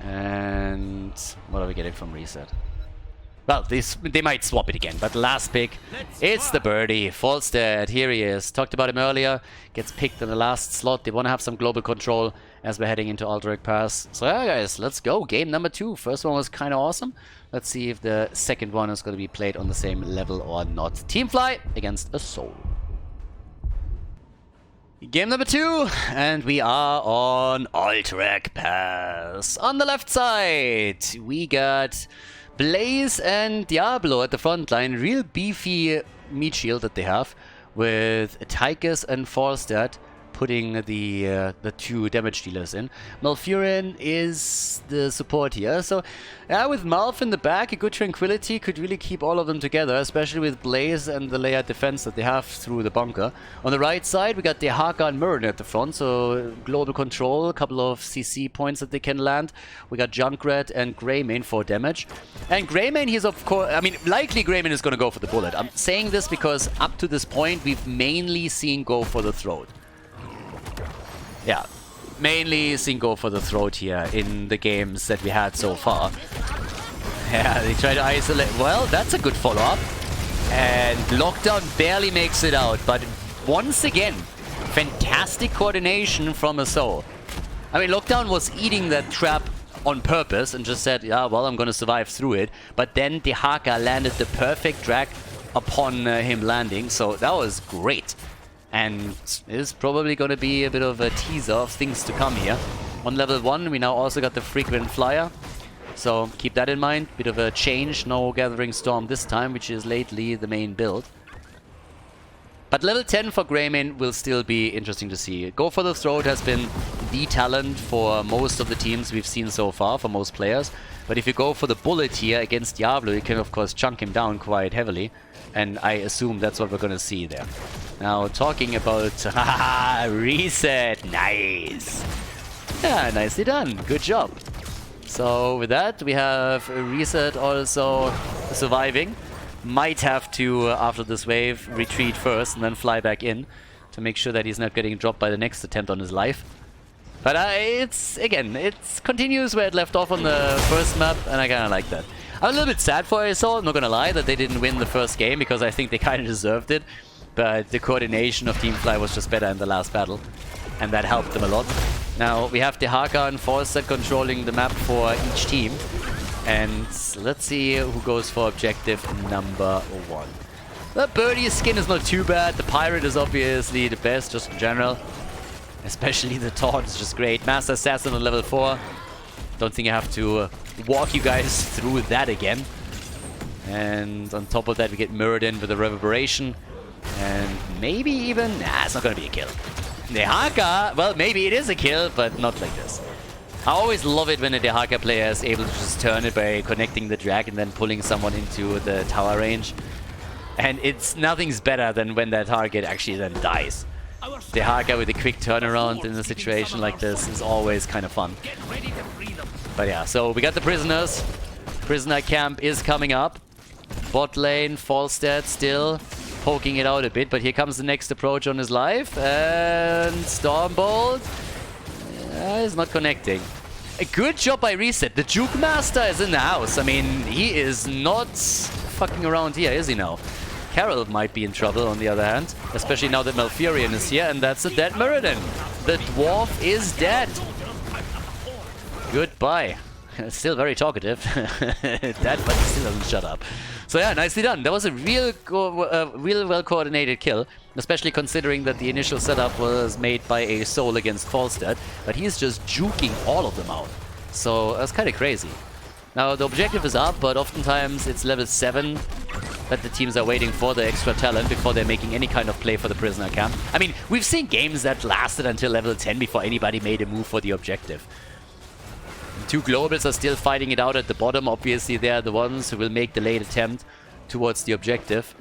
And what are we getting from reset? Well, they might swap it again, but last pick, it's the birdie. Falstad, here he is. Talked about him earlier. Gets picked in the last slot. They want to have some global control as we're heading into Alderac Pass. So yeah, guys, let's go. Game number 2. First one was kind of awesome. Let's see if the second one is going to be played on the same level or not. Team FLY against ASoul. Game number 2, and we are on Alderac Pass. On the left side, we got Blaze and Diablo at the front line. Real beefy meat shield that they have, with Tychus and Falstad putting the 2 damage dealers in. Malfurion is the support here, so yeah, with Malf in the back, a good Tranquility could really keep all of them together, especially with Blaze and the layered defense that they have through the bunker. On the right side, we got the Haka and Muradin at the front, so global control, a couple of CC points that they can land. We got Junkrat and Greymane for damage. And Greymane, he's of course, I mean, likely Greymane is going to go for the bullet. I'm saying this because up to this point, we've mainly seen go for the throat. Yeah, mainly seen go for the throat here in the games that we had so far. Yeah, they try to isolate. Well, that's a good follow-up. And Lockdown barely makes it out, but once again, fantastic coordination from ASoul. I mean, Lockdown was eating that trap on purpose and just said, yeah, well, I'm going to survive through it. But then the Haka landed the perfect drag upon him landing, so that was great. And is probably going to be a bit of a teaser of things to come here. On level 1, we now also got the frequent flyer. So keep that in mind. Bit of a change. No Gathering Storm this time, which is lately the main build. But level 10 for Greymane will still be interesting to see. Go for the throat has been the talent for most of the teams we've seen so far, for most players. But if you go for the bullet here against Diablo, you can of course chunk him down quite heavily. And I assume that's what we're gonna see there. Now, talking about reset, nice. Yeah, nicely done. Good job. So with that, we have reset also surviving. Might have to, after this wave, retreat first and then fly back in to make sure that he's not getting dropped by the next attempt on his life. But it's, again, it continues where it left off on the first map, and I kind of like that. I'm a little bit sad for ASoul, I'm not gonna lie, that they didn't win the first game, because I think they kind of deserved it. But the coordination of Team FLY was just better in the last battle, and that helped them a lot. Now, we have Dehaka and Forster controlling the map for each team. And let's see who goes for objective number 1. The Birdie skin is not too bad, the Pirate is obviously the best, just in general. Especially the Taunt is just great. Master Assassin on level 4. Don't think I have to walk you guys through that again. And on top of that, we get mirrored in with the Reverberation. And maybe even... Nah, it's not going to be a kill. Dehaka, well, maybe it is a kill, but not like this. I always love it when a Dehaka player is able to just turn it by connecting the drag and then pulling someone into the tower range. And it's nothing's better than when that target actually then dies. Dehaka with a quick turnaround in a situation like this is always kind of fun. But yeah, so we got the prisoners. Prisoner camp is coming up. Bot lane, Falstad still poking it out a bit, but here comes the next approach on his life. And Stormbolt is not connecting. A good job by Reset. The Juke Master is in the house. I mean, he is not fucking around here, is he now? Carol might be in trouble on the other hand, especially now that Malfurion is here, and that's a dead Muradin. The dwarf is dead. Goodbye. Still very talkative. Dead, but he still doesn't shut up. So yeah, nicely done. That was a real well-coordinated kill, especially considering that the initial setup was made by ASoul against Falstad, but he's just juking all of them out. So that's kind of crazy. Now, the objective is up, but oftentimes it's level 7 that the teams are waiting for the extra talent before they're making any kind of play for the prisoner camp. I mean, we've seen games that lasted until level 10 before anybody made a move for the objective. Two globals are still fighting it out at the bottom. Obviously, they are the ones who will make the late attempt towards the objective.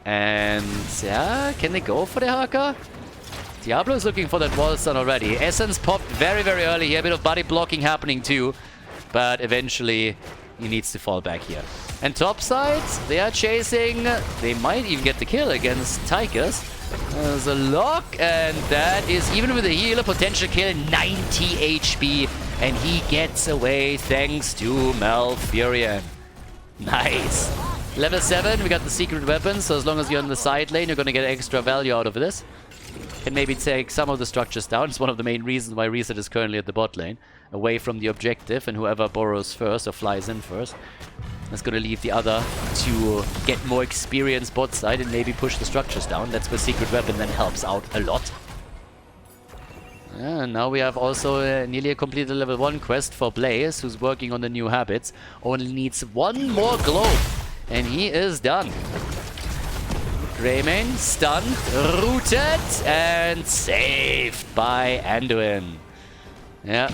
And yeah, can they go for the Haka? Diablo is looking for that wall stun already. Essence popped very, very early here. A bit of body blocking happening too. But eventually, he needs to fall back here. And top side, they are chasing. They might even get the kill against Tychus. There's a lock, and that is, even with a healer, potential kill, 90 HP. And he gets away thanks to Malfurion. Nice. Level 7, we got the secret weapon, so as long as you're in the side lane, you're going to get extra value out of this. Can maybe take some of the structures down. It's one of the main reasons why Reset is currently at the bot lane, away from the objective, and whoever borrows first or flies in first is going to leave the other to get more experience bot side and maybe push the structures down. That's where secret weapon then helps out a lot. And now we have also nearly a completed level 1 quest for Blaze, who's working on the new habits. Only needs one more globe, and he is done. Greymane stunned, rooted, and saved by Anduin. Yeah,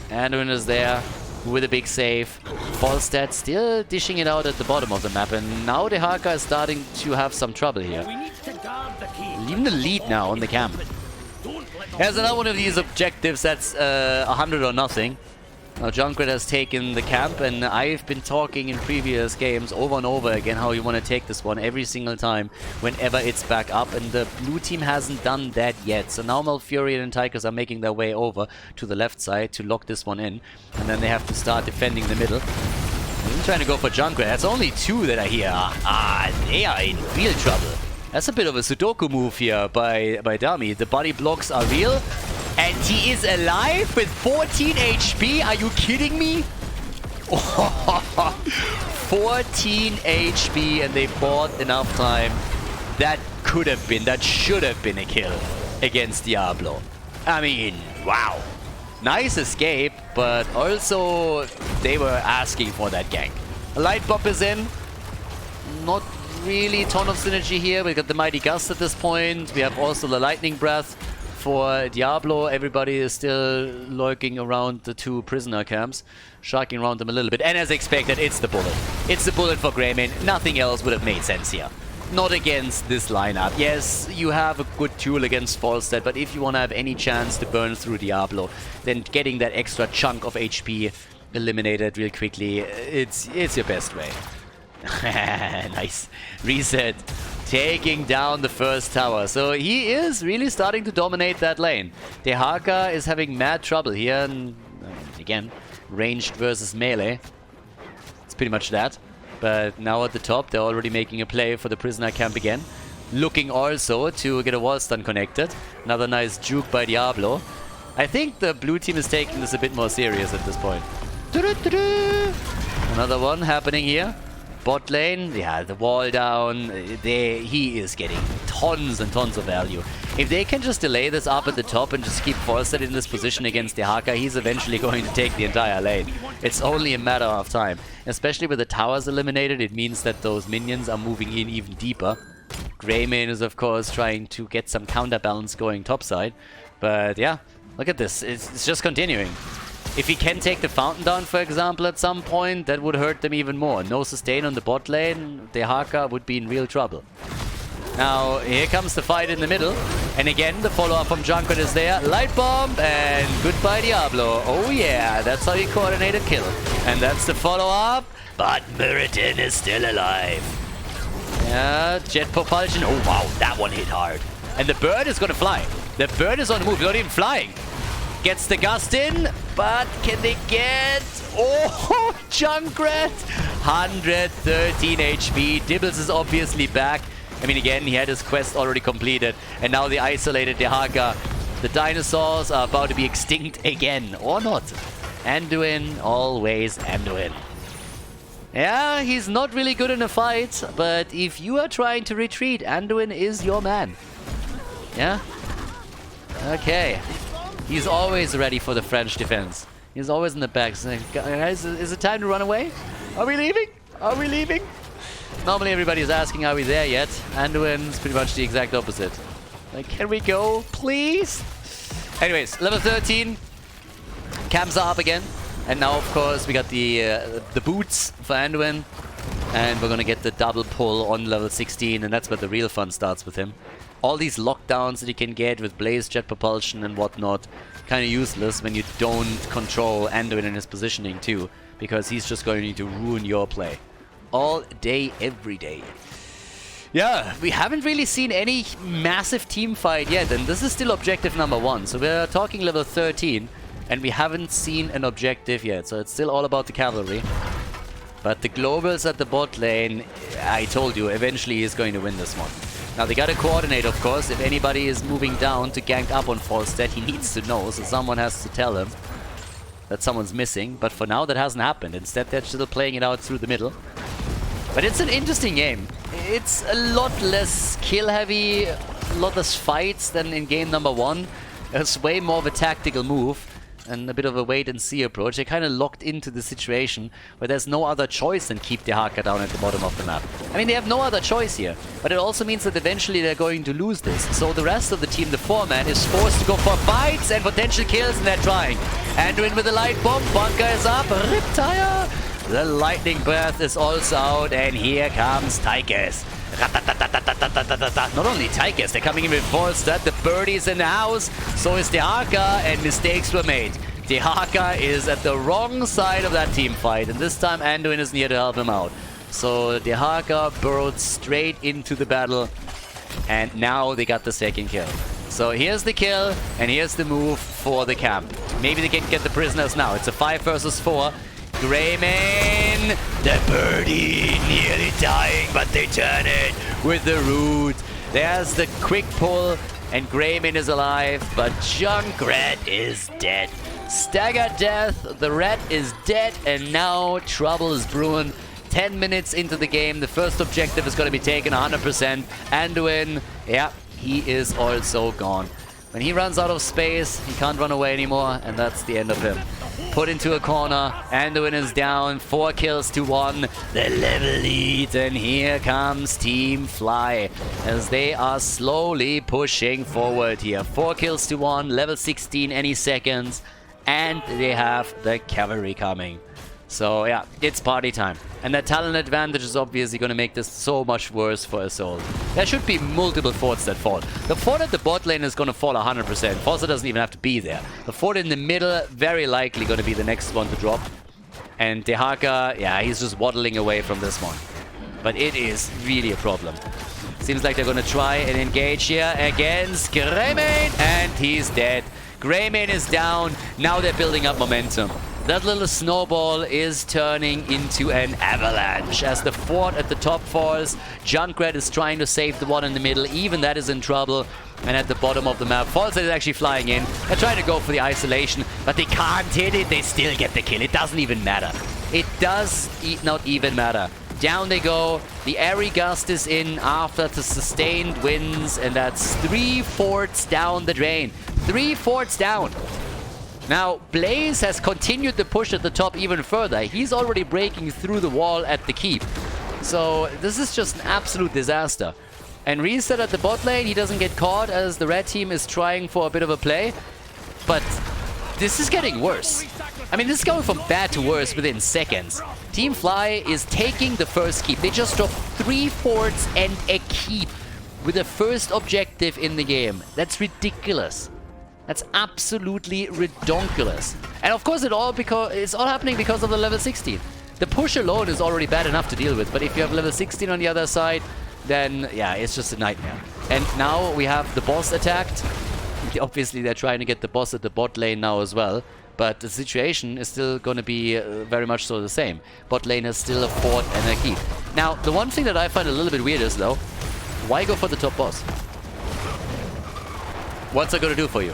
Anduin is there with a big save. Falstad still dishing it out at the bottom of the map, and now the Haka is starting to have some trouble here. Leaving the lead now on the camp. Here's another one of these objectives that's 100 or nothing. Now Junkrat has taken the camp, and I've been talking in previous games over and over again how you want to take this one every single time whenever it's back up, and the blue team hasn't done that yet. So now Malfurion and Tychus are making their way over to the left side to lock this one in, and then they have to start defending the middle. I'm trying to go for Junkrat. That's only 2 that I hear. They are in real trouble. That's a bit of a Sudoku move here by Dami. The body blocks are real. And he is alive with 14 HP? Are you kidding me? 14 HP, and they bought enough time. That could have been, that should have been a kill against Diablo. I mean, wow. Nice escape, but also they were asking for that gank. A light bomb is in. Not really a ton of synergy here. We got the Mighty Gust at this point. We have also the Lightning Breath For Diablo, everybody is still lurking around the 2 prisoner camps, sharking around them a little bit. And as expected, it's the bullet. It's the bullet for Greymane. Nothing else would have made sense here. Not against this lineup. Yes, you have a good tool against Falstead, but if you want to have any chance to burn through Diablo, then getting that extra chunk of HP eliminated real quickly, it's your best way. Nice. Reset. Taking down the first tower. So he is really starting to dominate that lane. Dehaka is having mad trouble here. And again, ranged versus melee. It's pretty much that. But now at the top, they're already making a play for the prisoner camp again. Looking also to get a wall stun connected. Another nice juke by Diablo. I think the blue team is taking this a bit more serious at this point. Another one happening here. Bot lane, yeah, the wall down, he is getting tons and tons of value. If they can just delay this up at the top and just keep Falstead in this position against Dehaka, he's eventually going to take the entire lane. It's only a matter of time. Especially with the towers eliminated, it means that those minions are moving in even deeper. Greymane is, of course, trying to get some counterbalance going topside. But yeah, look at this, it's just continuing. If he can take the fountain down, for example, at some point, that would hurt them even more. No sustain on the bot lane, Dehaka would be in real trouble. Now, here comes the fight in the middle. And again, the follow-up from Junkrat is there. Light bomb, and goodbye Diablo. Oh yeah, that's how you coordinate a kill. And that's the follow-up, but Meriton is still alive. Yeah, jet propulsion. Oh wow, that one hit hard. And the bird is gonna fly. The bird is on the move, not even flying. Gets the gust in, but can they get... Oh, Junkrat! 113 HP. Dibbles is obviously back. I mean, again, he had his quest already completed. And now the isolated Dehaka. The dinosaurs are about to be extinct again. Or not. Anduin, always Anduin. Yeah, he's not really good in a fight. But if you are trying to retreat, Anduin is your man. Yeah? Okay. He's always ready for the French defense. He's always in the back saying, guys, is it time to run away? Are we leaving? Are we leaving? Normally everybody's asking, are we there yet? Anduin's pretty much the exact opposite. Like, can we go, please? Anyways, level 13. Camps are up again. And now, of course, we got the boots for Anduin. And we're gonna get the double pull on level 16. And that's where the real fun starts with him. All these lockdowns that you can get with Blaze, Jet Propulsion and whatnot, kind of useless when you don't control Anduin in his positioning too, because he's just going to ruin your play. All day, every day. Yeah, we haven't really seen any massive team fight yet, and this is still objective number 1. So we're talking level 13, and we haven't seen an objective yet, so it's still all about the cavalry. But the globals at the bot lane, I told you, eventually is going to win this one. Now they gotta coordinate, of course. If anybody is moving down to gank up on Falstead, he needs to know, so someone has to tell him that someone's missing. But for now, that hasn't happened. Instead, they're still playing it out through the middle. But it's an interesting game. It's a lot less kill-heavy, a lot less fights than in game number 1. It's way more of a tactical move and a bit of a wait-and-see approach. They're kind of locked into the situation where there's no other choice than keep Dehaka down at the bottom of the map. I mean, they have no other choice here, but it also means that eventually they're going to lose this. So the rest of the team, the 4-man, is forced to go for fights and potential kills, and they're trying. Anduin with the light bomb, bunker is up, Riptire! The lightning breath is also out, and here comes Tychus. Not only Tychus, they're coming in with Falstead, the birdie's in the house, so is Dehaka, and mistakes were made. Dehaka is at the wrong side of that team fight, and this time Anduin isn't here to help him out. So Dehaka burrowed straight into the battle, and now they got the second kill. So here's the kill, and here's the move for the camp. Maybe they can get the prisoners now. It's a 5 versus 4. Greymane, the birdie, nearly dying, but they turn it with the root. There's the quick pull, and Greymane is alive, but Junkrat is dead. Stagger death, the rat is dead, and now trouble is brewing. 10 minutes into the game, the first objective is going to be taken 100%. Anduin, yeah, he is also gone. When he runs out of space, he can't run away anymore, and that's the end of him. put into a corner, and the winner's down. 4 kills to 1. The level lead, and here comes Team FLY as they are slowly pushing forward here. 4 kills to 1, level 16 any seconds, and they have the cavalry coming. So yeah, it's party time. And that talent advantage is obviously going to make this so much worse for ASoul. There should be multiple forts that fall. The fort at the bot lane is going to fall 100%. Fossa doesn't even have to be there. The fort in the middle, very likely going to be the next one to drop. And Dehaka, yeah, he's just waddling away from this one. But it is really a problem. Seems like they're going to try and engage here against Greymane, and he's dead. Greymane is down. Now they're building up momentum. That little snowball is turning into an avalanche as the fort at the top falls. Junkrat is trying to save the one in the middle. Even that is in trouble. And at the bottom of the map, Falset is actually flying in. They're trying to go for the isolation, but they can't hit it. They still get the kill. It doesn't even matter. It does not even matter. Down they go. The Airy Gust is in after the sustained wins, and that's 3 forts down the drain. 3 forts down. Now, Blaze has continued the push at the top even further. He's already breaking through the wall at the keep. So this is just an absolute disaster. And Reset at the bot lane, he doesn't get caught as the red team is trying for a bit of a play. But this is getting worse. I mean, this is going from bad to worse within seconds. Team FLY is taking the first keep. They just dropped 3 forts and a keep with the first objective in the game. That's ridiculous. That's absolutely redonkulous. And of course it's all happening because of the level 16. The push alone is already bad enough to deal with, but if you have level 16 on the other side, then yeah, it's just a nightmare. And now we have the boss attacked. Obviously they're trying to get the boss at the bot lane now as well, but the situation is still going to be very much so the same. Bot lane is still a fort and a keep. Now, the one thing that I find a little bit weird is though, why go for the top boss? What's it going to do for you?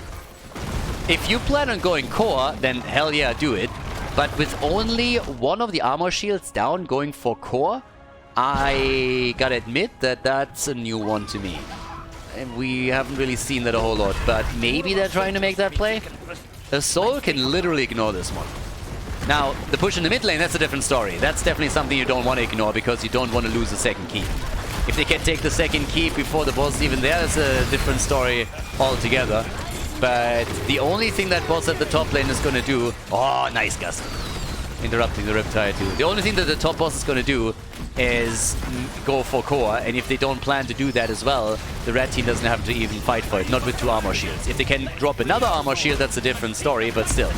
If you plan on going core, then hell yeah, do it. But with only one of the armor shields down going for core, I gotta admit that that's a new one to me. And we haven't really seen that a whole lot, but maybe they're trying to make that play. ASoul can literally ignore this one. Now, the push in the mid lane, that's a different story. That's definitely something you don't want to ignore because you don't want to lose the second keep. If they can take the second keep before the boss is even there, that's a different story altogether. But the only thing that boss at the top lane is going to do... Oh, nice Gust. Interrupting the Riptide too. The only thing that the top boss is going to do is go for core. And if they don't plan to do that as well, the red team doesn't have to even fight for it. Not with 2 armor shields. If they can drop another armor shield, that's a different story. But still.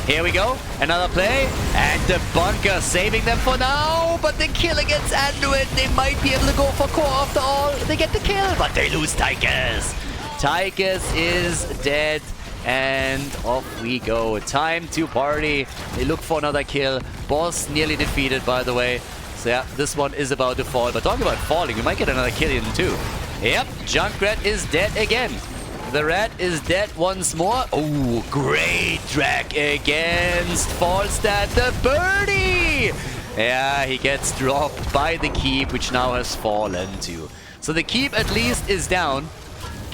Here we go. Another play. And the bunker saving them for now. But the kill against Anduin. They might be able to go for core after all. They get the kill. But they lose Tychus. Tychus is dead, and off we go. Time to party. They look for another kill. Boss nearly defeated, by the way. So yeah, this one is about to fall. But talking about falling, we might get another kill in too. Yep, Junkrat is dead again. The rat is dead once more. Oh, great drag against Falstad, the birdie! Yeah, he gets dropped by the keep, which now has fallen too. So the keep at least is down.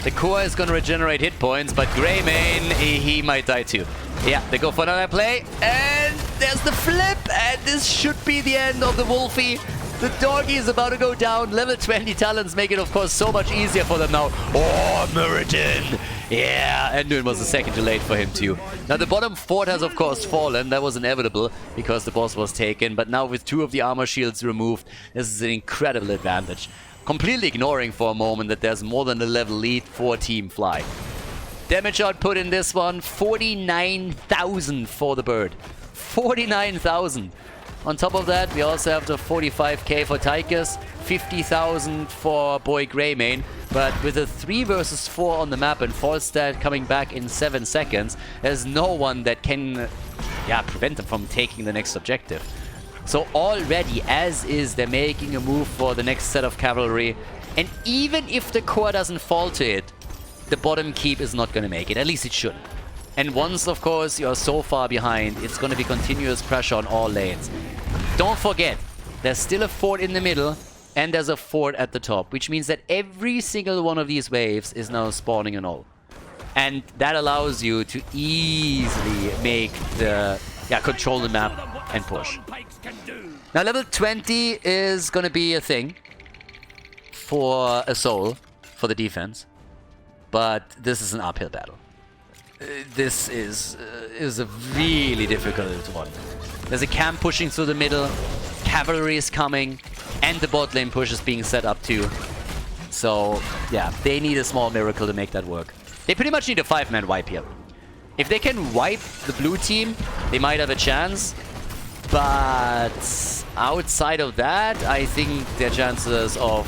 The core is going to regenerate hit points, but Greymane, he might die too. Yeah, they go for another play, and there's the flip, and this should be the end of the Wolfie. The doggy is about to go down. Level 20 talents make it, of course, so much easier for them now. Oh, Muradin! Yeah, Anduin was a second too late for him too. Now, the bottom fort has, of course, fallen. That was inevitable because the boss was taken, but now with 2 of the armor shields removed, this is an incredible advantage. Completely ignoring for a moment that there's more than a level lead for Team FLY. Damage output in this one, 49,000 for the bird. 49,000. On top of that, we also have the 45k for Tychus, 50,000 for boy Greymane. But with a 3 versus 4 on the map and Falstad coming back in 7 seconds, there's no one that can prevent them from taking the next objective. So already, as is, they're making a move for the next set of cavalry. And even if the core doesn't fall to it, the bottom keep is not going to make it. At least it should. And once, of course, you are so far behind, it's going to be continuous pressure on all lanes. Don't forget, there's still a fort in the middle, and there's a fort at the top, which means that every single one of these waves is now spawning an ult. And that allows you to easily make the control the map and push. Now level 20 is going to be a thing for ASoul, for the defense. But this is an uphill battle. This is a really difficult one. There's a camp pushing through the middle, cavalry is coming, and the bot lane push is being set up too. So, yeah, they need a small miracle to make that work. They pretty much need a 5-man wipe here. If they can wipe the blue team, they might have a chance. But outside of that, I think their chances of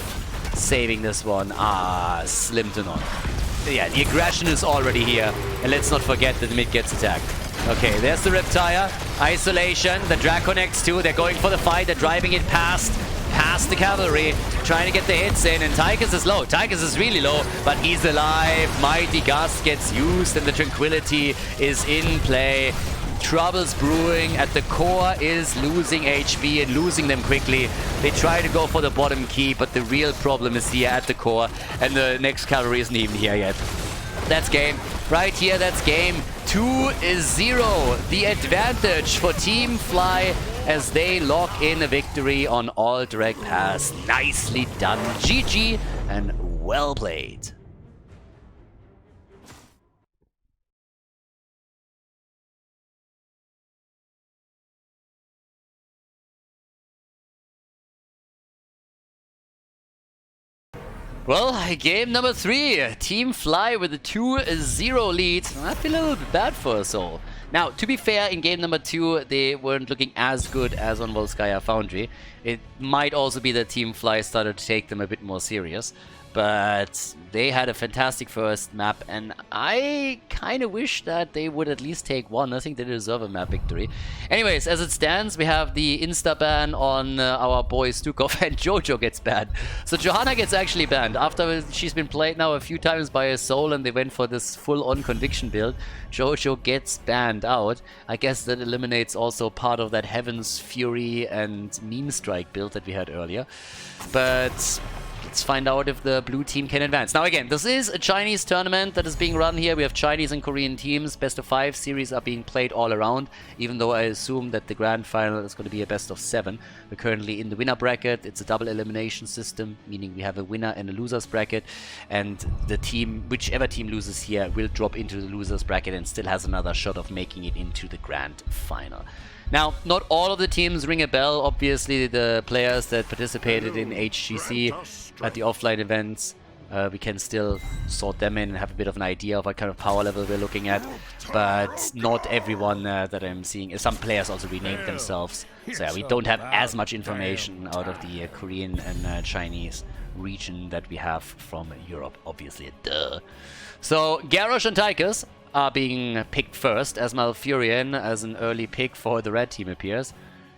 saving this one are slim to none. Yeah, the aggression is already here. And let's not forget that the mid gets attacked. Okay, there's the Riptire. Isolation. The Draconex too. They're going for the fight. They're driving it past the cavalry. Trying to get the hits in. And Tychus is low. Tychus is really low. But he's alive. Mighty Gust gets used. And the Tranquility is in play. Trouble's brewing. At the core is losing HP and losing them quickly. They try to go for the bottom key, but the real problem is here at the core, and the next cavalry isn't even here yet. That's game. Right here, that's game. 2-0. The advantage for Team Fly as they lock in a victory on all direct pass. Nicely done. GG and well played. Well, game number 3, Team Fly with a 2-0 lead. I feel a little bit bad for ASoul. Now, to be fair, in game number 2, they weren't looking as good as on Volskaya Foundry. It might also be that Team Fly started to take them a bit more serious. But they had a fantastic first map, and I kind of wish that they would at least take one. I think they deserve a map victory. Anyways, as it stands, we have the insta-ban on our boy Stukov, and Jojo gets banned. So Johanna gets actually banned. After she's been played now a few times by ASoul, and they went for this full-on conviction build, Jojo gets banned out. I guess that eliminates also part of that Heaven's Fury and Meme Strike build that we had earlier. But let's find out if the blue team can advance. Now again, this is a Chinese tournament that is being run here. We have Chinese and Korean teams. Best of 5 series are being played all around, even though I assume that the grand final is going to be a best of 7. We're currently in the winner bracket. It's a double elimination system, meaning we have a winner and a losers bracket, and the team, whichever team loses here, will drop into the losers bracket and still has another shot of making it into the grand final. Now, not all of the teams ring a bell. Obviously, the players that participated in HGC at the offline events, we can still sort them in and have a bit of an idea of what kind of power level we're looking at. But not everyone that I'm seeing. Some players also renamed themselves. So yeah, we don't have as much information out of the Korean and Chinese region that we have from Europe, obviously. Duh. So, Garrosh and Tychus are being picked first, as Malfurion as an early pick for the red team appears.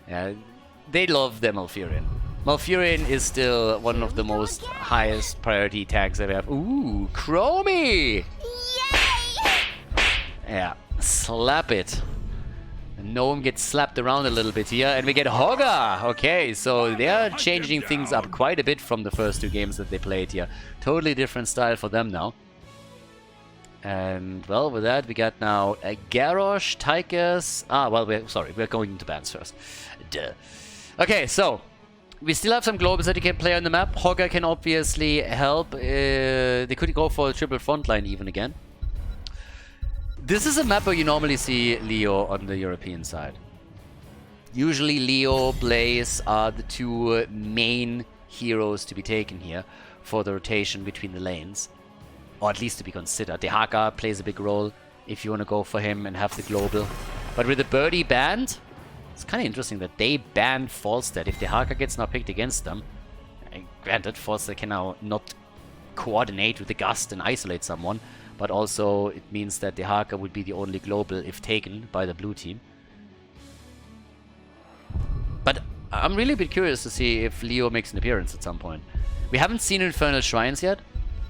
They love their Malfurion. Malfurion is still one of the most highest priority tags that we have. Ooh, Chromie! Yay! Yeah, slap it. Gnome gets slapped around a little bit here, and we get Hogga! Okay, so they're changing things up quite a bit from the first 2 games that they played here. Totally different style for them now. And, well, with that, we got now a Garrosh, Tychus... we're going into bans first. Duh. Okay, so, we still have some globals that you can play on the map. Hogga can obviously help. They could go for a triple frontline even again. This is a map where you normally see Leo on the European side. Usually Leo, Blaze are the 2 main heroes to be taken here for the rotation between the lanes. Or at least to be considered. Dehaka plays a big role if you want to go for him and have the global. But with the Birdie banned, it's kind of interesting that they banned Falstad. If Dehaka gets now picked against them, granted, Falstad can now not coordinate with the Gust and isolate someone, but also it means that Dehaka would be the only global if taken by the blue team. But I'm really a bit curious to see if Leo makes an appearance at some point. We haven't seen Infernal Shrines yet.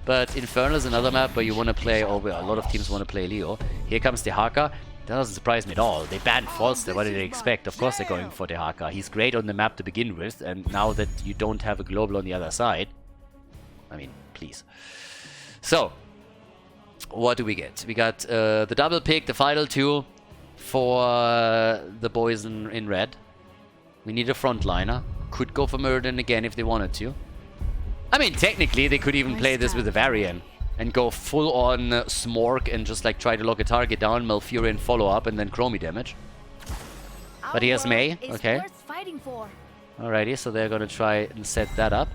But Infernal is another map where you want to play, or where a lot of teams want to play Leo. Here comes Dehaka. That doesn't surprise me at all. They banned Falster. What did they expect? Of course they're going for Dehaka. He's great on the map to begin with, and now that you don't have a global on the other side, I mean, please. So, what do we get? We got the double pick, the final 2. for the boys in red. We need a frontliner. Could go for Murden again if they wanted to. I mean, technically, they could even play this with a Varian and go full on Smork and just like try to lock a target down, Malfurion follow up, and then Chromie damage. But he has May. Okay. Alrighty, so they're gonna try and set that up.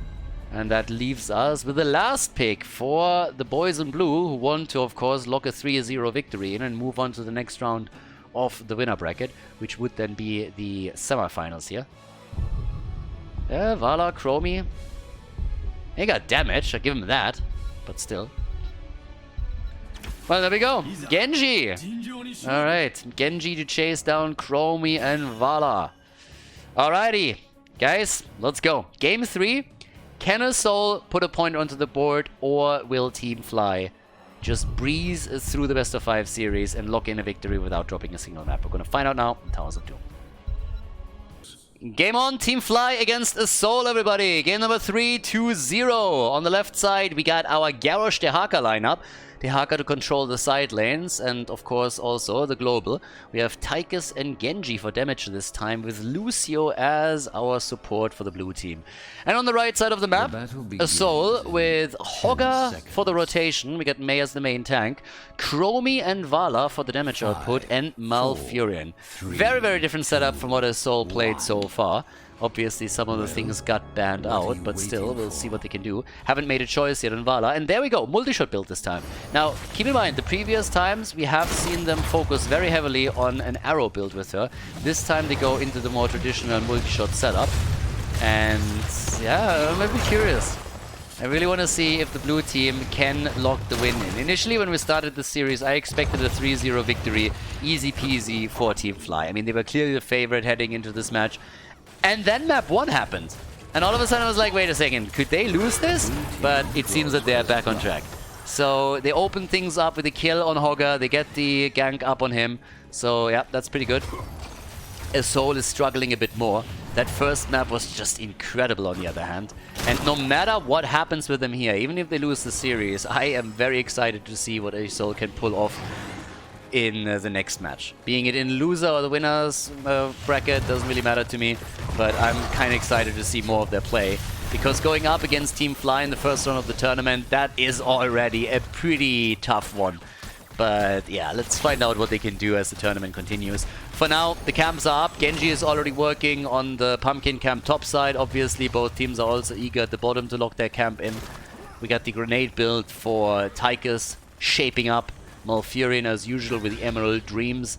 And that leaves us with the last pick for the boys in blue, who want to, of course, lock a 3-0 victory in and move on to the next round of the winner bracket, which would then be the semifinals here. Yeah, Vala, Chromie. He got damage, I give him that, but still. Well, there we go. Genji! Alright, Genji to chase down Chromie and Vala. Alrighty, guys, let's go. Game 3. Can ASoul put a point onto the board, or will Team FLY just breeze through the best of 5 series and lock in a victory without dropping a single map? We're going to find out now in Towers of Doom. Game on, Team FLY against ASoul, everybody. Game number 3, 2-0. On the left side, we got our Garrosh Dehaka lineup. Dehaka to control the side lanes, and of course also the global. We have Tychus and Genji for damage this time, with Lucio as our support for the blue team. And on the right side of the map, ASoul with Hogger for the rotation. We got May as the main tank, Chromie and Vala for the damage output, and Malfurion. Very, very different setup from what ASoul played so far. Obviously, some of the things got banned out, but still, we'll see what they can do. Haven't made a choice yet on Vala, and there we go, multi-shot build this time. Now, keep in mind, the previous times, we have seen them focus very heavily on an arrow build with her. This time, they go into the more traditional multi-shot setup. And, yeah, I'm a bit curious. I really want to see if the blue team can lock the win in. Initially, when we started the series, I expected a 3-0 victory, easy peasy for Team FLY. I mean, they were clearly the favorite heading into this match. And then map 1 happened. And all of a sudden I was like, wait a second, could they lose this? But it seems that they're back on track. So they open things up with a kill on Hogger, they get the gank up on him. So yeah, that's pretty good. ASoul is struggling a bit more. That first map was just incredible on the other hand. And no matter what happens with them here, even if they lose the series, I am very excited to see what ASoul can pull off in the next match. Being it in loser or the winners bracket doesn't really matter to me, but I'm kind of excited to see more of their play, because going up against Team FLY in the first round of the tournament, that is already a pretty tough one. But yeah, let's find out what they can do as the tournament continues. For now, the camps are up. Genji is already working on the pumpkin camp top side. Obviously, both teams are also eager at the bottom to lock their camp in. We got the grenade build for Tychus shaping up. Malfurion as usual with the Emerald Dreams,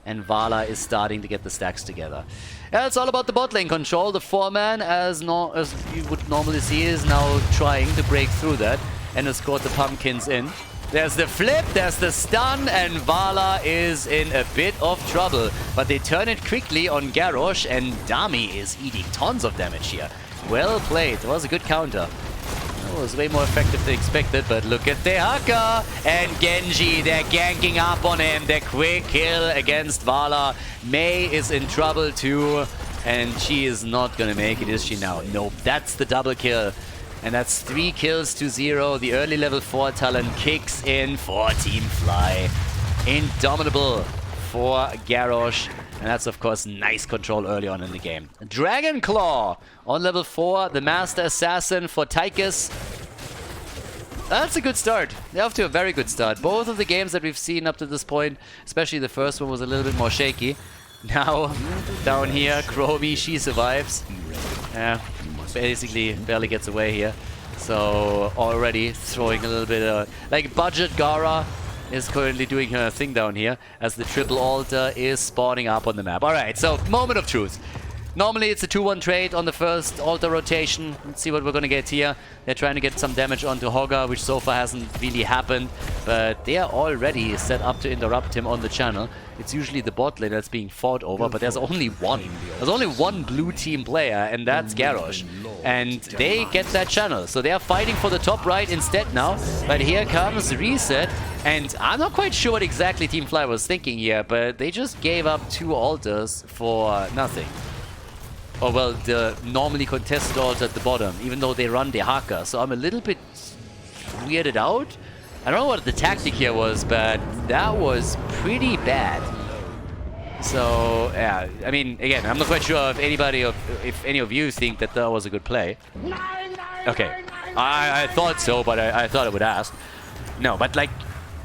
and Vala is starting to get the stacks together. Yeah, it's all about the bot lane control. The 4-man, as you would normally see, is now trying to break through that and escort the pumpkins in. There's the flip, there's the stun, and Vala is in a bit of trouble. But they turn it quickly on Garrosh, and Dami is eating tons of damage here. Well played, it was a good counter. It was way more effective than expected, but look at Dehaka and Genji. They're ganking up on him. The quick kill against Vala. May is in trouble too, and she is not gonna make it, is she now? Nope, that's the double kill. And that's 3 kills to 0. The early level 4 talent kicks in for Team FLY. Indomitable for Garrosh. And that's, of course, nice control early on in the game. Dragon Claw on level 4. The Master Assassin for Tychus. That's a good start. They're off to a very good start. Both of the games that we've seen up to this point, especially the first one, was a little bit more shaky. Now, down here, Chromie, she survives. Yeah, basically barely gets away here. So, already throwing a little bit of... like, Budget Gara is currently doing her thing down here as the triple altar is spawning up on the map. Alright, so moment of truth. Normally it's a 2-1 trade on the first altar rotation. Let's see what we're gonna get here. They're trying to get some damage onto Hogger, which so far hasn't really happened. But they are already set up to interrupt him on the channel. It's usually the bot lane that's being fought over, but there's only one. There's only one blue team player, and that's Garrosh. And they get that channel. So they are fighting for the top right instead now. But here comes Reset. And I'm not quite sure what exactly Team FLY was thinking here, but they just gave up 2 altars for nothing. Or well, the normally contested altar at the bottom, even though they run Dehaka. So I'm a little bit weirded out. I don't know what the tactic here was, but that was pretty bad. So, yeah, I mean, again, I'm not quite sure if if any of you think that that was a good play. Okay, I thought so, but I thought I would ask. No, but like,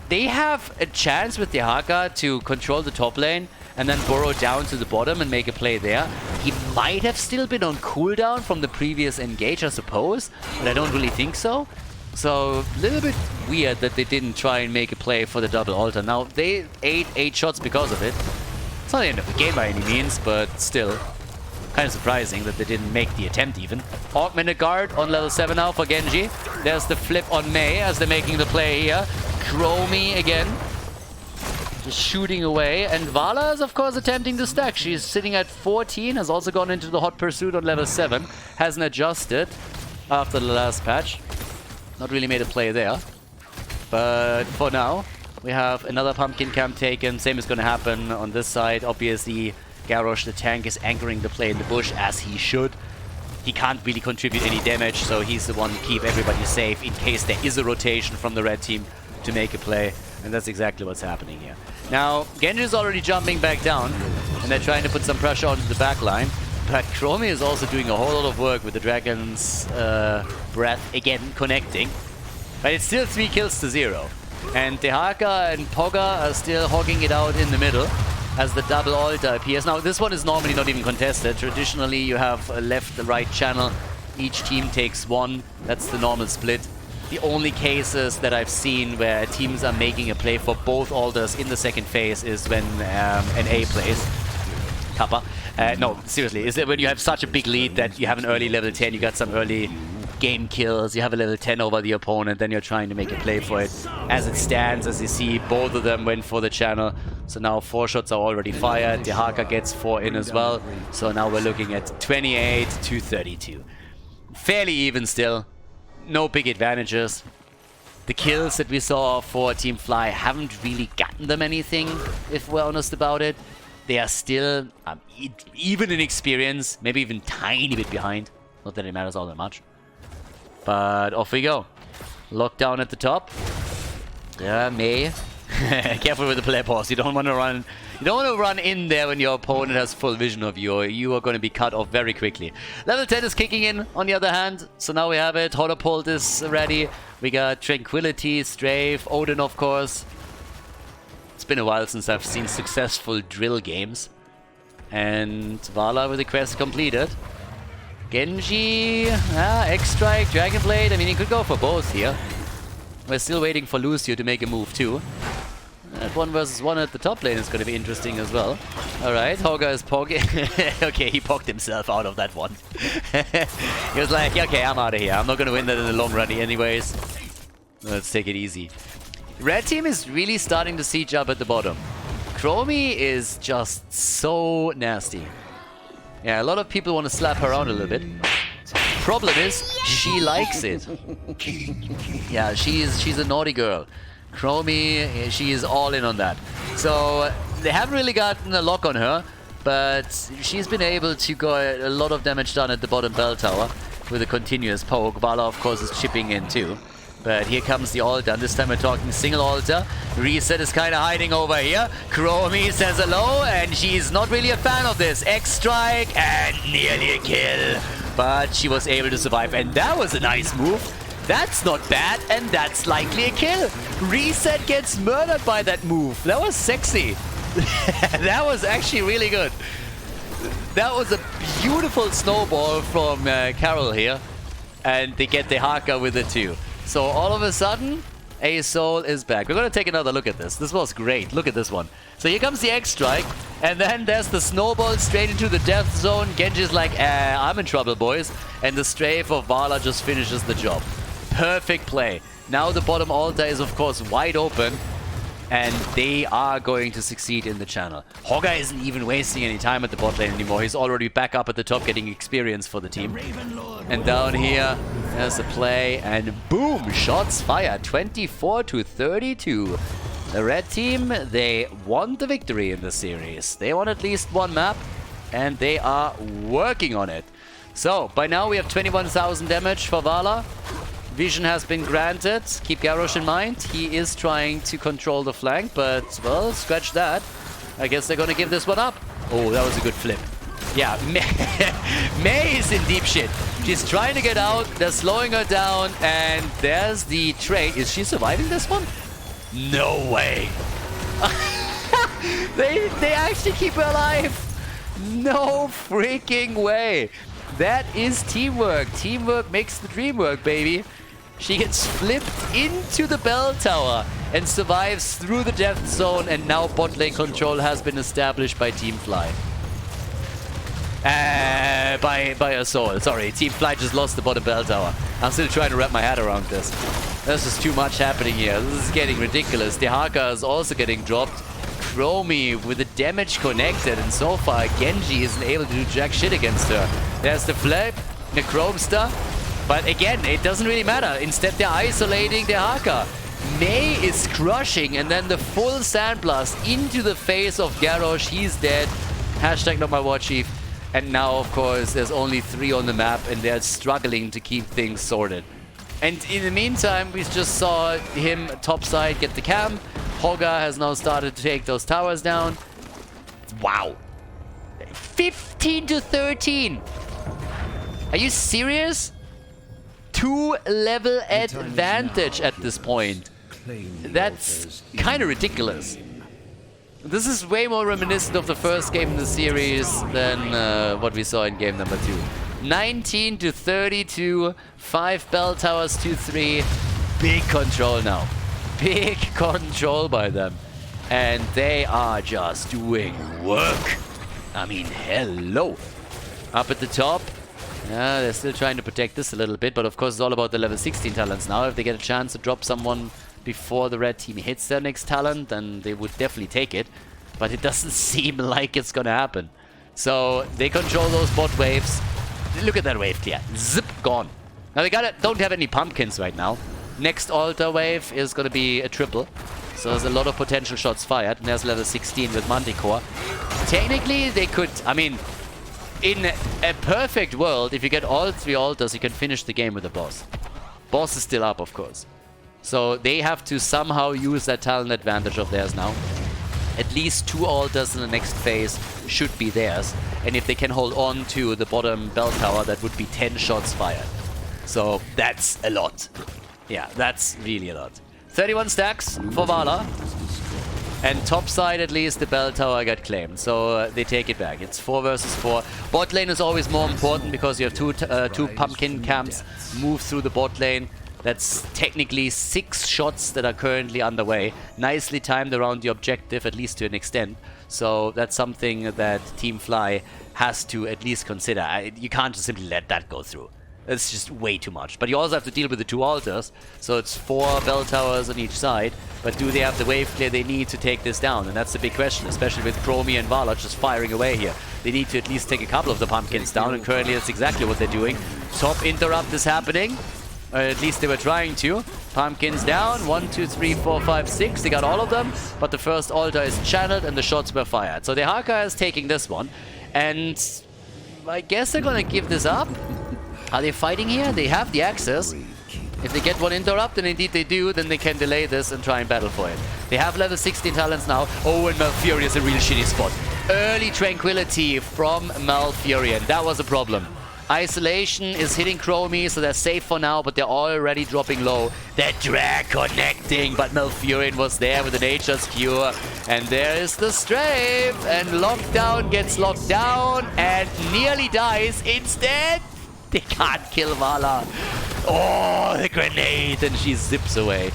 they have a chance with the Haka to control the top lane and then burrow down to the bottom and make a play there. He might have still been on cooldown from the previous engage, I suppose, but I don't really think so. So, a little bit weird that they didn't try and make a play for the double altar. Now, they ate 8 shots because of it. It's not the end of the game by any means, but still, kind of surprising that they didn't make the attempt even. Augmented guard on level 7 now for Genji. There's the flip on Mei as they're making the play here. Chromie again, just shooting away. And Vala is, of course, attempting to stack. She's sitting at 14, has also gone into the hot pursuit on level 7. Hasn't adjusted after the last patch. Not really made a play there. But for now, we have another pumpkin camp taken. Same is going to happen on this side. Obviously, Garrosh, the tank, is anchoring the play in the bush as he should. He can't really contribute any damage, so he's the one to keep everybody safe in case there is a rotation from the red team to make a play. And that's exactly what's happening here. Now, Genji is already jumping back down, and they're trying to put some pressure onto the back line. But Chromie is also doing a whole lot of work with the Dragon's Breath, again, connecting. But it's still 3 kills to 0. And Dehaka and Pogga are still hogging it out in the middle as the double altar appears. Now, this one is normally not even contested. Traditionally, you have a left, the right channel. Each team takes 1. That's the normal split. The only cases that I've seen where teams are making a play for both altars in the second phase is when an A plays. Kappa. No, seriously, is it when you have such a big lead that you have an early level 10, you got some early game kills, you have a level 10 over the opponent, then you're trying to make a play for it. As it stands, as you see, both of them went for the channel. So now 4 shots are already fired. Dehaka gets 4 in as well. So now we're looking at 28 to 32. Fairly even still. No big advantages. The kills that we saw for Team Fly haven't really gotten them anything, if we're honest about it. They are still, even in experience, maybe even tiny bit behind. Not that it matters all that much. But off we go. Lockdown at the top. Yeah, Mei. Careful with the play pause. You don't want to run. You don't want to run in there when your opponent has full vision of you, or you are going to be cut off very quickly. Level 10 is kicking in, on the other hand. So now we have it. Holopult is ready. We got Tranquility, Strafe, Odin, of course. It's been a while since I've seen successful drill games. And Vala with the quest completed. Genji, X-Strike, Dragonblade. I mean, he could go for both here. We're still waiting for Lucio to make a move too. That 1 versus 1 at the top lane is going to be interesting as well. Alright, Hoga is pogging. Okay, he pogged himself out of that one. He was like, okay, I'm out of here. I'm not going to win that in the long run anyways. Let's take it easy. Red team is really starting to siege up at the bottom. Chromie is just so nasty. Yeah, a lot of people want to slap her around a little bit. Problem is, she likes it. Yeah, she's a naughty girl. Chromie, she is all in on that. So, they haven't really gotten a lock on her, but she's been able to get a lot of damage done at the bottom bell tower with a continuous poke. Vala, of course, is chipping in too. But here comes the altar, and this time we're talking single altar. Reset is kind of hiding over here. Chromie says hello, and she's not really a fan of this. X-Strike, and nearly a kill. But she was able to survive, and that was a nice move. That's not bad, and that's likely a kill. Reset gets murdered by that move. That was sexy. That was actually really good. That was a beautiful snowball from Carol here. And they get the Haka with it too. So all of a sudden, ASoul is back. We're going to take another look at this. This was great. Look at this one. So here comes the X-Strike. And then there's the snowball straight into the death zone. Genji's like, I'm in trouble, boys. And the strafe of Vala just finishes the job. Perfect play. Now the bottom altar is, of course, wide open. And they are going to succeed in the channel. Hoga isn't even wasting any time at the bot lane anymore. He's already back up at the top getting experience for the team. And down here, there's a play. And boom! Shots fired. 24 to 32. The red team, they want the victory in the series. They want at least 1 map. And they are working on it. So, by now we have 21,000 damage for Vala. Vision has been granted. Keep Garrosh in mind. He is trying to control the flank, but, well, scratch that. I guess they're gonna give this one up. Oh, that was a good flip. Yeah, Mei is in deep shit. She's trying to get out, they're slowing her down, and there's the trade. Is she surviving this one? No way. They actually keep her alive. No freaking way. That is teamwork. Teamwork makes the dream work, baby. She gets flipped into the bell tower and survives through the death zone, and now bot lane control has been established by Team FLY. By ASoul. Sorry, Team FLY just lost the bottom bell tower. I'm still trying to wrap my head around this. There's just too much happening here. This is getting ridiculous. The Haka is also getting dropped. Chromie with the damage connected, and so far Genji isn't able to do jack shit against her. There's the flip, the Chromester, but again, it doesn't really matter. Instead, they're isolating the Haka. Mei is crushing, and then the full sandblast into the face of Garrosh. He's dead. Hashtag not my war chief. And now, of course, there's only 3 on the map, and they're struggling to keep things sorted. And in the meantime, we just saw him topside get the camp. Hogga has now started to take those towers down. Wow. 15 to 13. Are you serious? 2 level advantage at this point. That's kind of ridiculous. This is way more reminiscent of the first game in the series than what we saw in game number 2. 19 to 32, 5 bell towers to 3. Big control now. Big control by them. And they are just doing work. I mean, hello. Up at the top. Yeah, they're still trying to protect this a little bit, but of course it's all about the level 16 talents now. If they get a chance to drop someone before the red team hits their next talent, then they would definitely take it. But it doesn't seem like it's gonna happen. So they control those bot waves. Look at that wave clear. Zip, gone. Now they don't have any pumpkins right now. Next altar wave is gonna be a triple. So there's a lot of potential shots fired. And there's level 16 with Manticore. Technically they could, I mean, in a perfect world, if you get all 3 altars, you can finish the game with the boss. Boss is still up, of course. So they have to somehow use that talent advantage of theirs now. At least 2 altars in the next phase should be theirs. And if they can hold on to the bottom bell tower, that would be 10 shots fired. So that's a lot. Yeah, that's really a lot. 31 stacks for Vala. And topside, at least, the bell tower got claimed. So they take it back. It's 4 versus 4. Bot lane is always more important because you have two pumpkin camps move through the bot lane. That's technically 6 shots that are currently underway. Nicely timed around the objective, at least to an extent. So that's something that Team FLY has to at least consider. You can't just simply let that go through. It's just way too much. But you also have to deal with the 2 altars. So it's 4 bell towers on each side. But do they have the wave clear they need to take this down? And that's the big question, especially with Chromie and Vala just firing away here. They need to at least take a couple of the pumpkins down, and currently that's exactly what they're doing. Top interrupt is happening. At least they were trying to. Pumpkins down. 1, 2, 3, 4, 5, 6. They got all of them. But the first altar is channeled and the shots were fired. So the Haka is taking this one. And I guess they're going to give this up. Are they fighting here? They have the access. If they get one interrupt, and indeed they do, then they can delay this and try and battle for it. They have level 16 talents now. Oh, and Malfurion is a really shitty spot. Early tranquility from Malfurion. That was a problem. Isolation is hitting Chromie, so they're safe for now, but they're already dropping low. That drag connecting, but Malfurion was there with an Nature's Cure. And there is the strafe, and Lockdown gets locked down and nearly dies. Instead, they can't kill Vala. Oh, the grenade, and she zips away.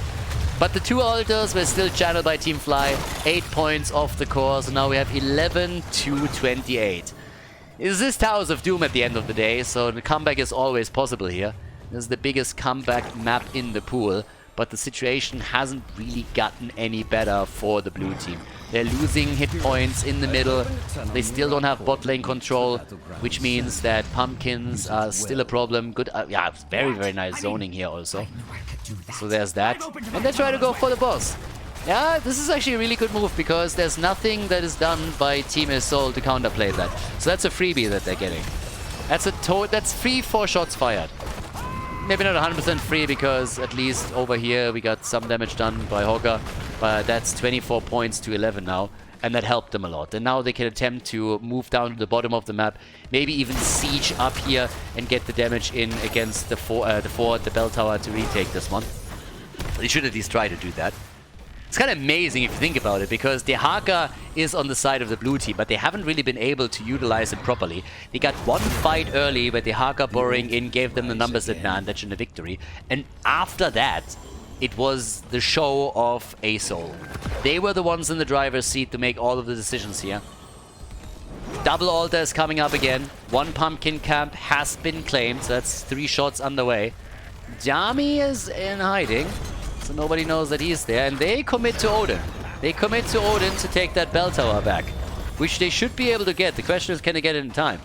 But the 2 altars were still channeled by Team FLY. 8 points off the core, so now we have 11 to 28. This is Towers of Doom at the end of the day, so the comeback is always possible here. This is the biggest comeback map in the pool, but the situation hasn't really gotten any better for the blue team. They're losing hit points in the middle. They still don't have bot lane control, which means that pumpkins are still a problem. Good, yeah, very, very nice zoning here also. So there's that. And they try to go for the boss. Yeah, this is actually a really good move because there's nothing that is done by Team ASoul to counterplay that. So that's a freebie that they're getting. That's free 4 shots fired. Maybe not 100% free because at least over here we got some damage done by Hogga. But that's 24 points to 11 now. and that helped them a lot. And now they can attempt to move down to the bottom of the map, maybe even siege up here and get the damage in against the fort, the bell tower, to retake this one. They should at least try to do that. It's kind of amazing if you think about it, because Dehaka is on the side of the blue team, but they haven't really been able to utilize it properly. They got one fight early where Dehaka burrowing in gave them the numbers advantage and the victory. And after that, it was the show of ASoul. They were the ones in the driver's seat to make all of the decisions here. Double altar is coming up again. One pumpkin camp has been claimed, so that's 3 shots underway. Jami is in hiding, so nobody knows that he's there, and they commit to Odin. They commit to Odin to take that bell tower back, which they should be able to get. The question is, can they get it in time?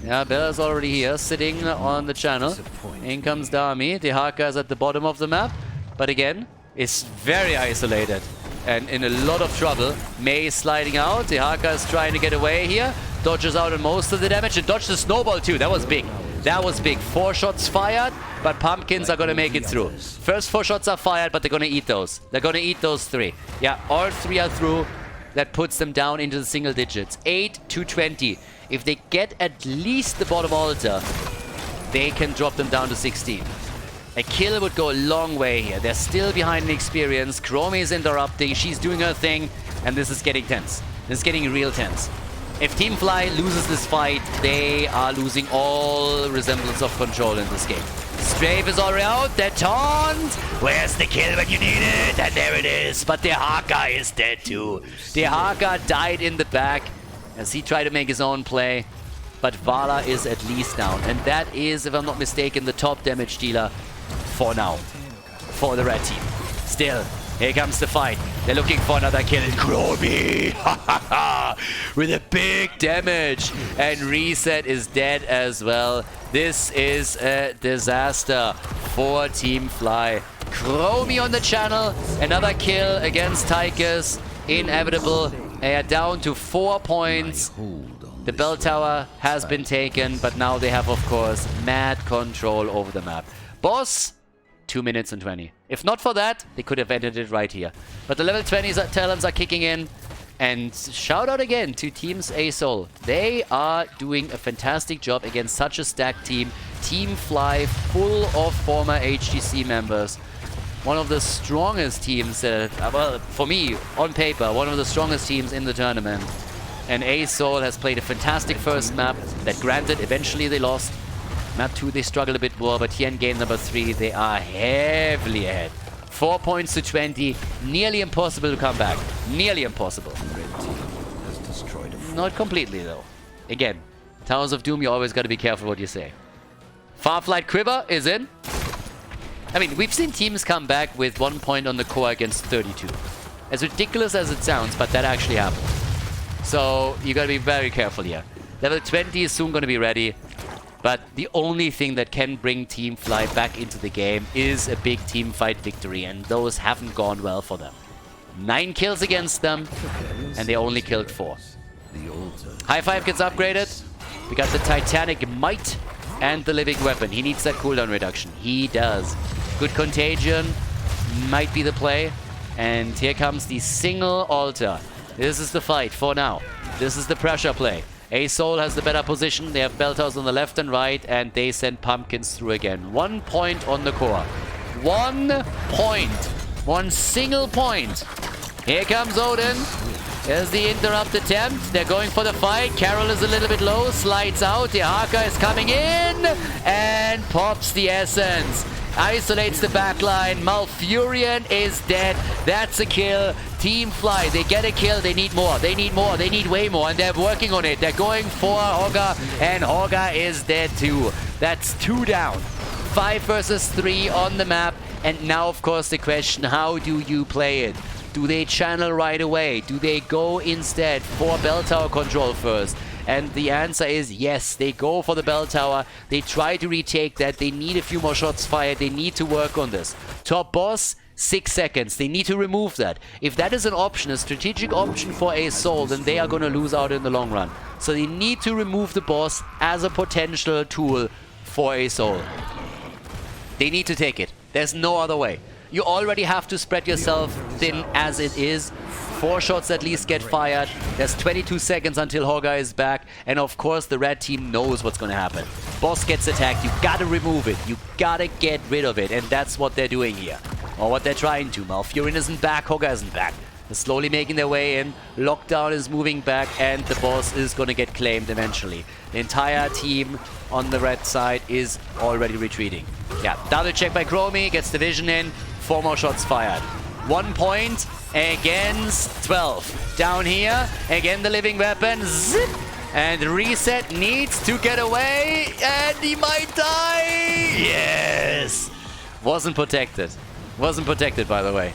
Yeah, Bella's already here, sitting on the channel. In comes Dami. Dehaka is at the bottom of the map, but again, is very isolated and in a lot of trouble. Mei is sliding out. Dehaka is trying to get away here. Dodges out on most of the damage and dodged the snowball too. That was big. That was big. 4 shots fired, but pumpkins are going to make it through. First 4 shots are fired, but they're going to eat those. They're going to eat those 3. Yeah, all 3 are through. That puts them down into the single digits. 8 to 20. If they get at least the bottom altar, they can drop them down to 16. A kill would go a long way here. They're still behind in experience. Chromie is interrupting. She's doing her thing, and this is getting tense. This is getting real tense. If Team Fly loses this fight, they are losing all resemblance of control in this game. Strafe is already out. That taunt. Where's the kill when you need it? And there it is. But Dehaka is dead too. Dehaka died in the back as he tried to make his own play. But Vala is at least down. And that is, if I'm not mistaken, the top damage dealer for now. For the red team. Still, here comes the fight. They're looking for another kill. And Chromie! With a big damage. And Reset is dead as well. This is a disaster for Team Fly. Chromie on the channel. Another kill against Tychus. Inevitable. They are down to 4 points. The bell tower has been taken, but now they have, of course, mad control over the map. Boss, 2 minutes and 20. If not for that, they could have ended it right here. But the level 20s talents are kicking in. And shout out again to Teams ASoul. They are doing a fantastic job against such a stacked team. Team Fly, full of former HGC members. One of the strongest teams, well, for me, on paper, one of the strongest teams in the tournament. And ASoul has played a fantastic first map that, granted, eventually they lost. Map 2, they struggled a bit more, but here in game number 3, they are heavily ahead. 4 points to 20. Nearly impossible to come back. Nearly impossible. Not completely, though. Again, Towers of Doom, you always got to be careful what you say. Farflight Quiver is in. I mean, we've seen teams come back with 1 point on the core against 32. As ridiculous as it sounds, but that actually happened. So, you gotta be very careful here. Level 20 is soon gonna be ready. But the only thing that can bring Team Fly back into the game is a big team fight victory, and those haven't gone well for them. 9 kills against them, and they only killed 4. High 5 gets upgraded. We got the Titanic Might and the Living Weapon. He needs that cooldown reduction. He does. Good Contagion might be the play. And here comes the single altar. This is the fight for now. This is the pressure play. ASoul has the better position. They have Belters on the left and right, and they send pumpkins through again. 1 point on the core. 1 point. 1 single point. Here comes Odin. There's the interrupt attempt. They're going for the fight. Carol is a little bit low. Slides out. Dehaka is coming in and pops the essence. Isolates the backline. Malfurion is dead. That's a kill. Team Fly, they get a kill. They need more. They need more. They need way more. And they're working on it. They're going for Hogga. And Hogga is dead too. That's 2 down. 5 versus 3 on the map. And now, of course, the question, how do you play it? Do they channel right away? Do they go instead for bell tower control first? And the answer is yes, they go for the bell tower. They try to retake that. They need a few more shots fired. They need to work on this. Top boss, 6 seconds. They need to remove that. If that is an option, a strategic option for ASoul, then they are going to lose out in the long run. So they need to remove the boss as a potential tool for ASoul. They need to take it. There's no other way. You already have to spread yourself in as it is. 4 shots at least get fired. There's 22 seconds until Hogger is back. And of course, the red team knows what's going to happen. Boss gets attacked. You gotta remove it. You gotta get rid of it. And that's what they're doing here. Or what they're trying to. Malfurion isn't back. Hogger isn't back. They're slowly making their way in. Lockdown is moving back. And the boss is going to get claimed eventually. The entire team on the red side is already retreating. Yeah, double check by Chromie. Gets the vision in. 4 more shots fired. 1 point against 12. Down here, again the living weapon. Zip! And Reset needs to get away. And he might die. Yes! Wasn't protected. Wasn't protected, by the way.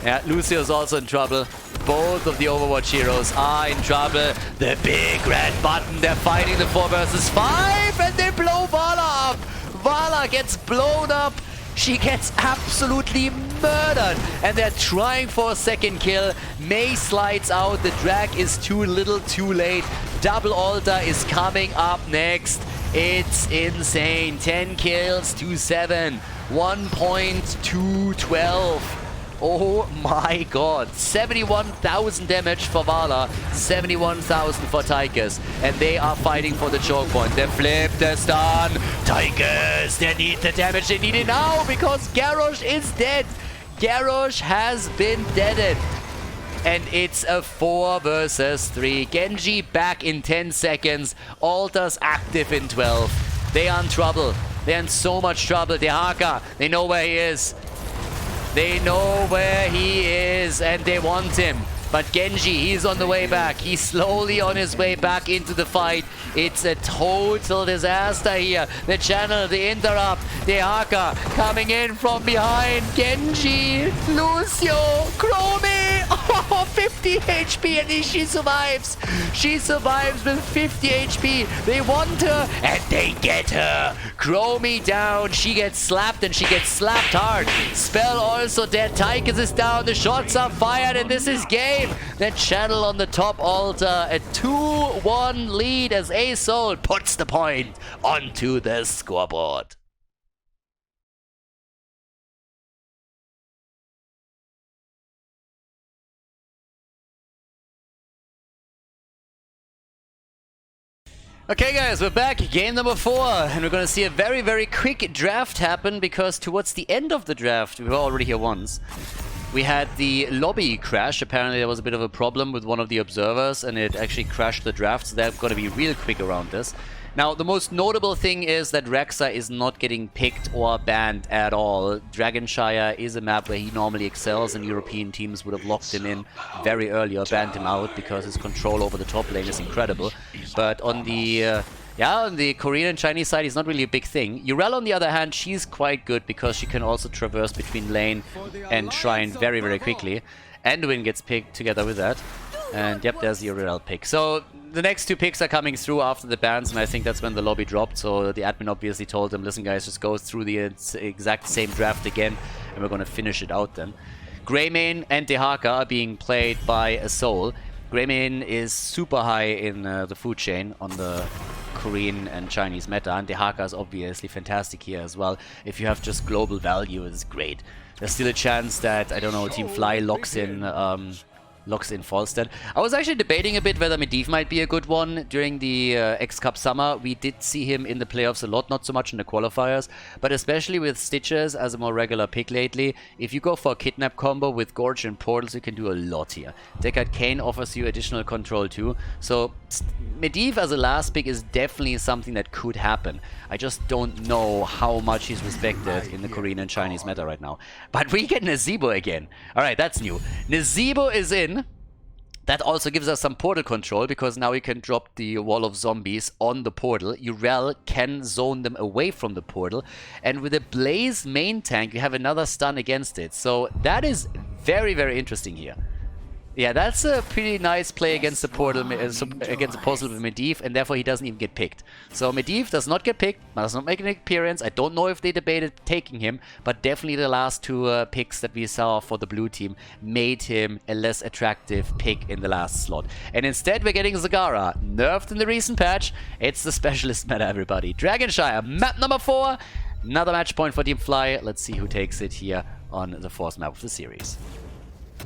Yeah, Lucio's also in trouble. Both of the Overwatch heroes are in trouble. The big red button. They're fighting the 4 versus 5. And they blow Vala up. Vala gets blown up. She gets absolutely murdered. And they're trying for a second kill. May slides out. The drag is too little, too late. Double Altar is coming up next. It's insane. 10 kills to 7. 1 point to 12. Oh my god. 71,000 damage for Vala. 71,000 for Tychus. And they are fighting for the choke point. They flip, they stun. Tychus, they need the damage. They need it now because Garrosh is dead. Garrosh has been deaded. And it's a 4 versus 3. Genji back in 10 seconds. Altars active in 12. They are in trouble. They're in so much trouble. Dehaka, they know where he is. They know where he is and they want him. But Genji, he's on the way back. He's slowly on his way back into the fight. It's a total disaster here. The channel, the interrupt, Dehaka coming in from behind. Genji, Lucio, Chromie. Oh, 50 HP and she survives. She survives with 50 HP. They want her and they get her. Chromie down. She gets slapped and she gets slapped hard. Spell also dead. Tychus is down. The shots are fired and this is game. The channel on the top altar, a 2-1 lead as ASoul puts the point onto the scoreboard. Okay guys, we're back, game number 4, and we're gonna see a very, very quick draft happen because towards the end of the draft, we were already here once, we had the lobby crash. Apparently there was a bit of a problem with one of the observers and it actually crashed the draft, so they're gonna be real quick around this. Now, the most notable thing is that Rexa is not getting picked or banned at all. Dragonshire is a map where he normally excels, and European teams would have locked him in very early or banned him out because his control over the top lane is incredible. But on the on the Korean and Chinese side, he's not really a big thing. Urel, on the other hand, she's quite good because she can also traverse between lane and shrine very, very quickly. Anduin gets picked together with that. And yep, there's the Urel pick. So the next 2 picks are coming through after the bans, and I think that's when the lobby dropped. So the admin obviously told them, listen guys, just go through the exact same draft again, and we're gonna finish it out then. Greymane and Dehaka are being played by ASoul. Greymane is super high in the food chain on the Korean and Chinese meta, and Dehaka is obviously fantastic here as well. If you have just global value, it's great. There's still a chance that, I don't know, Team FLY locks in Falstead. I was actually debating a bit whether Medivh might be a good one during the X-Cup summer. We did see him in the playoffs a lot, not so much in the qualifiers, but especially with Stitches as a more regular pick lately. If you go for a Kidnap combo with Gorge and Portals, you can do a lot here. Deckard Cain offers you additional control too, so Medivh as a last pick is definitely something that could happen. I just don't know how much he's respected in the Korean and Chinese meta right now. But we get Nazeebo again. Alright, that's new. Nazeebo is in. That also gives us some portal control, because now we can drop the wall of zombies on the portal. Urel can zone them away from the portal. And with a Blaze main tank, you have another stun against it. So that is very, very interesting here. Yeah, that's a pretty nice play against the portal, against the portal with Medivh, and therefore he doesn't even get picked. So Medivh does not get picked, does not make an appearance. I don't know if they debated taking him, but definitely the last 2 picks that we saw for the blue team made him a less attractive pick in the last slot. And instead we're getting Zagara, nerfed in the recent patch. It's the specialist meta, everybody. Dragonshire, map number 4. Another match point for Team FLY. Let's see who takes it here on the 4th map of the series.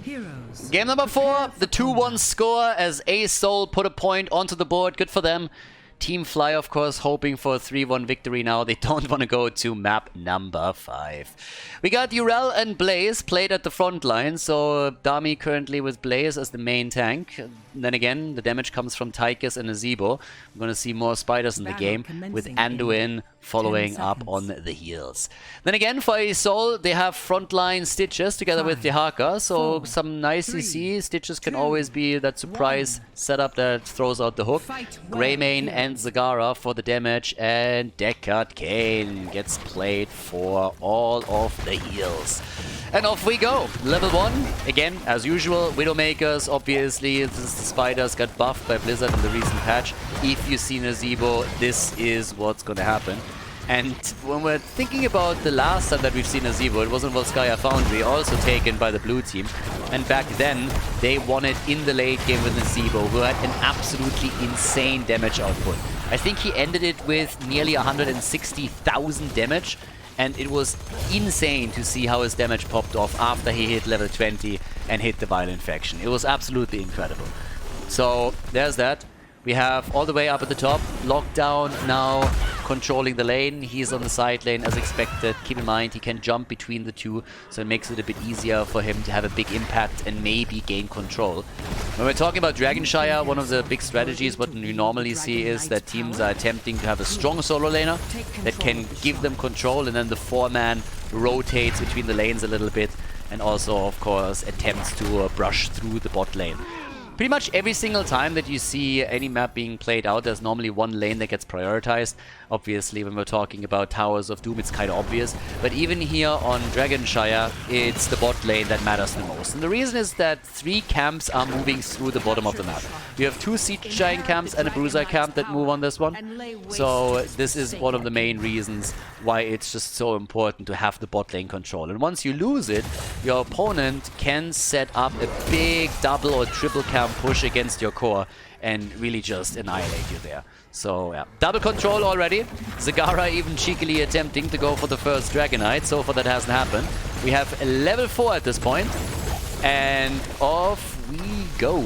Game number 4, the 2-1 score as ASoul put a point onto the board. Good for them. Team Fly, of course, hoping for a 3-1 victory now. They don't want to go to map number 5. We got Urel and Blaze played at the front line. So Dami currently with Blaze as the main tank. And then again, the damage comes from Tychus and Azebo. We're going to see more spiders in the game with Anduin following up on the heals. Then again, for ASoul, they have frontline Stitches together with Dehaka. So some nice CC. Stitches can always be that surprise setup that throws out the hook. Greymane and Zagara for the damage, and Deckard Kane gets played for all of the heals. And off we go. Level 1, again, as usual, Widowmakers, obviously, the spiders got buffed by Blizzard in the recent patch. If you've seen Azebo, this is what's gonna happen. And when we're thinking about the last time that we've seen Azebo, it was in Volskaya Foundry, also taken by the blue team. And back then, they won it in the late game with Azebo, who had an absolutely insane damage output. I think he ended it with nearly 160,000 damage. And it was insane to see how his damage popped off after he hit level 20 and hit the Violent Faction. It was absolutely incredible. So there's that. We have all the way up at the top, Lockdown now controlling the lane. He's on the side lane as expected. Keep in mind, he can jump between the two, so it makes it a bit easier for him to have a big impact and maybe gain control. When we're talking about Dragonshire, one of the big strategies, what we normally see is that teams are attempting to have a strong solo laner that can give them control, and then the 4-man rotates between the lanes a little bit, and also, of course, attempts to brush through the bot lane. Pretty much every single time that you see any map being played out, there's normally one lane that gets prioritized. Obviously, when we're talking about Towers of Doom, it's kind of obvious. But even here on Dragonshire, it's the bot lane that matters the most. And the reason is that 3 camps are moving through the bottom of the map. You have 2 Siege Giant camps and a Bruiser camp that move on this one. So this is one of the main reasons why it's just so important to have the bot lane control. And once you lose it, your opponent can set up a big double or triple camp push against your core and really just annihilate you there. So yeah, double control already. Zagara even cheekily attempting to go for the first Dragonite. So far that hasn't happened. We have a level 4 at this point. And off we go.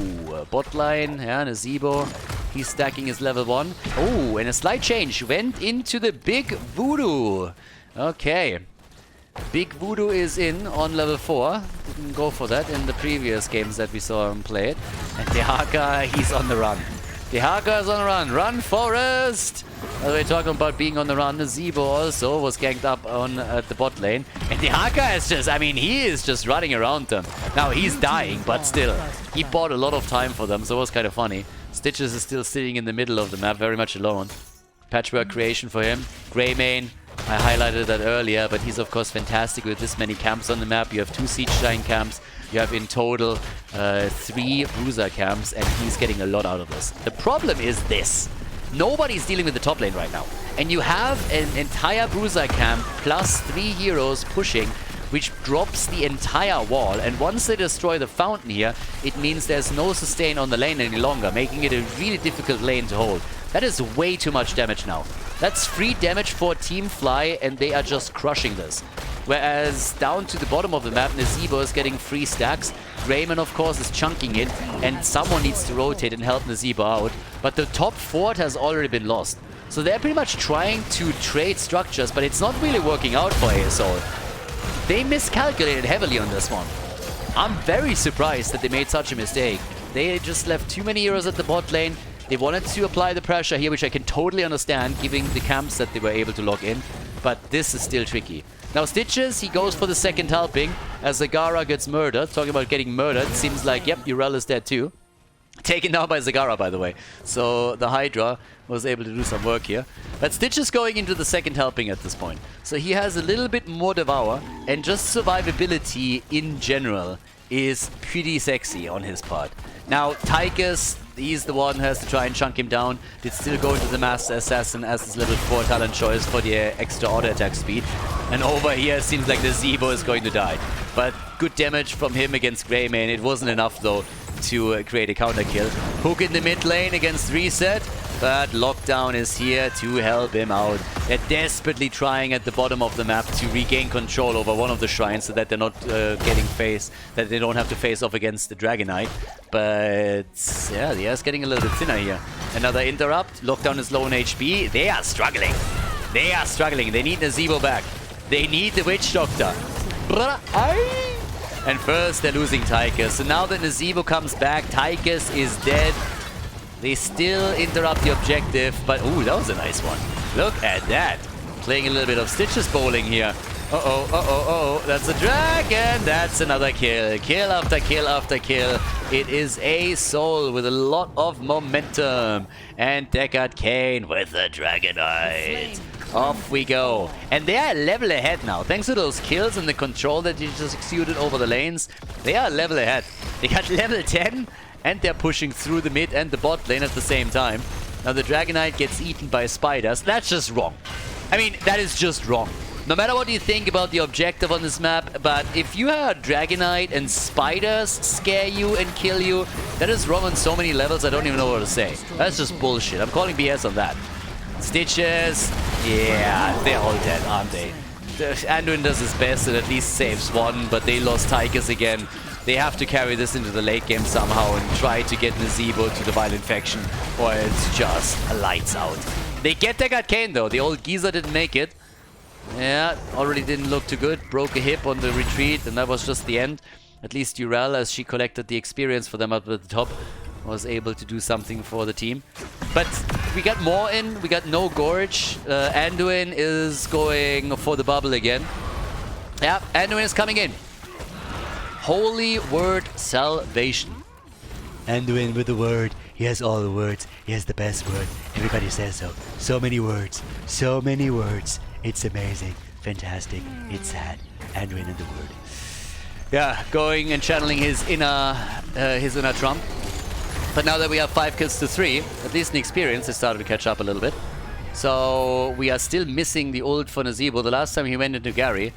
Bot line, yeah, Azebo. He's stacking his level 1. Oh, and a slight change. Went into the Big Voodoo. Okay. Big Voodoo is in on level 4. Didn't go for that in the previous games that we saw him play it. And Dehaka, he's on the run. Dehaka is on the run. Run, Forest! We're talking about being on the run. Azebo also was ganked up on the bot lane. And Dehaka is just, I mean, he is just running around them. Now, he's dying, but still. He bought a lot of time for them, so it was kind of funny. Stitches is still sitting in the middle of the map, very much alone. Patchwork creation for him. Greymane. I highlighted that earlier, but he's of course fantastic with this many camps on the map. You have 2 Siege Giant camps, you have in total 3 Bruiser camps, and he's getting a lot out of this. The problem is this. Nobody's dealing with the top lane right now. And you have an entire Bruiser camp plus 3 heroes pushing, which drops the entire wall. And once they destroy the fountain here, it means there's no sustain on the lane any longer, making it a really difficult lane to hold. That is way too much damage now. That's free damage for Team Fly, and they are just crushing this. Whereas down to the bottom of the map, Azebo is getting free stacks. Greymane, of course, is chunking it, and someone needs to rotate and help Azebo out. But the top fort has already been lost. So they're pretty much trying to trade structures, but it's not really working out for ASoul. They miscalculated heavily on this one. I'm very surprised that they made such a mistake. They just left too many heroes at the bot lane. They wanted to apply the pressure here, which I can totally understand, given the camps that they were able to lock in. But this is still tricky. Now Stitches, he goes for the second helping as Zagara gets murdered. Talking about getting murdered, seems like, yep, Urel is dead too. Taken down by Zagara, by the way. So the Hydra was able to do some work here. But Stitches going into the second helping at this point. So he has a little bit more Devour, and just survivability in general is pretty sexy on his part. Now Tychus, he's the one who has to try and chunk him down. Did still go into the Master Assassin as his level 4 talent choice for the extra auto attack speed. And over here it seems like the Azebo is going to die. But good damage from him against Greymane. It wasn't enough though to create a counter kill. Hook in the mid lane against Reset. But Lockdown is here to help him out. They're desperately trying at the bottom of the map to regain control over one of the shrines so that they're not that they don't have to face off against the Dragonite. But yeah, the air's getting a little bit thinner here. Another interrupt. Lockdown is low on HP. They are struggling. They are struggling. They need Nazebo back. They need the Witch Doctor. And first, they're losing Tychus. So now that Nazebo comes back, Tychus is dead. They still interrupt the objective, but ooh, that was a nice one. Look at that. Playing a little bit of Stitches bowling here. Uh-oh, uh-oh, uh-oh. That's a dragon. That's another kill. Kill after kill after kill. It is ASoul with a lot of momentum. And Deckard Cain with the Dragonite. Off we go. And they are a level ahead now. Thanks to those kills and the control that you just executed over the lanes, they are a level ahead. They got level 10. And they're pushing through the mid and the bot lane at the same time. Now the Dragonite gets eaten by spiders. That's just wrong. I mean, that is just wrong. No matter what you think about the objective on this map, but if you have Dragonite and spiders scare you and kill you, that is wrong on so many levels I don't even know what to say. That's just bullshit. I'm calling BS on that. Stitches, yeah, they're all dead, aren't they? Anduin does his best and at least saves one, but they lost Tychus again. They have to carry this into the late game somehow and try to get Nazebo to the Vile Infection, or it's just lights out. They get Deckard Cain though. The old geezer didn't make it. Yeah, already didn't look too good. Broke a hip on the retreat, and that was just the end. At least Urel, as she collected the experience for them up at the top, was able to do something for the team. But we got more in. We got no Gorge. Anduin is going for the bubble again. Yeah, Anduin is coming in. Holy Word Salvation. Anduin with the word. He has all the words. He has the best word. Everybody says so. So many words. So many words. It's amazing. Fantastic. It's sad. Anduin and the word. Yeah, going and channeling his inner Trump. But now that we have 5 kills to 3, at least in experience, they started to catch up a little bit. So we are still missing the ult for Nazebo. The last time he went into Gary,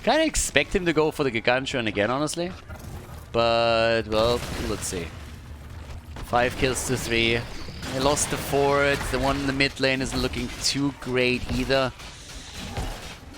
kind of expect him to go for the Gargantuan again, honestly. But, well, let's see. 5 kills to 3. They lost the fort. The one in the mid lane isn't looking too great either.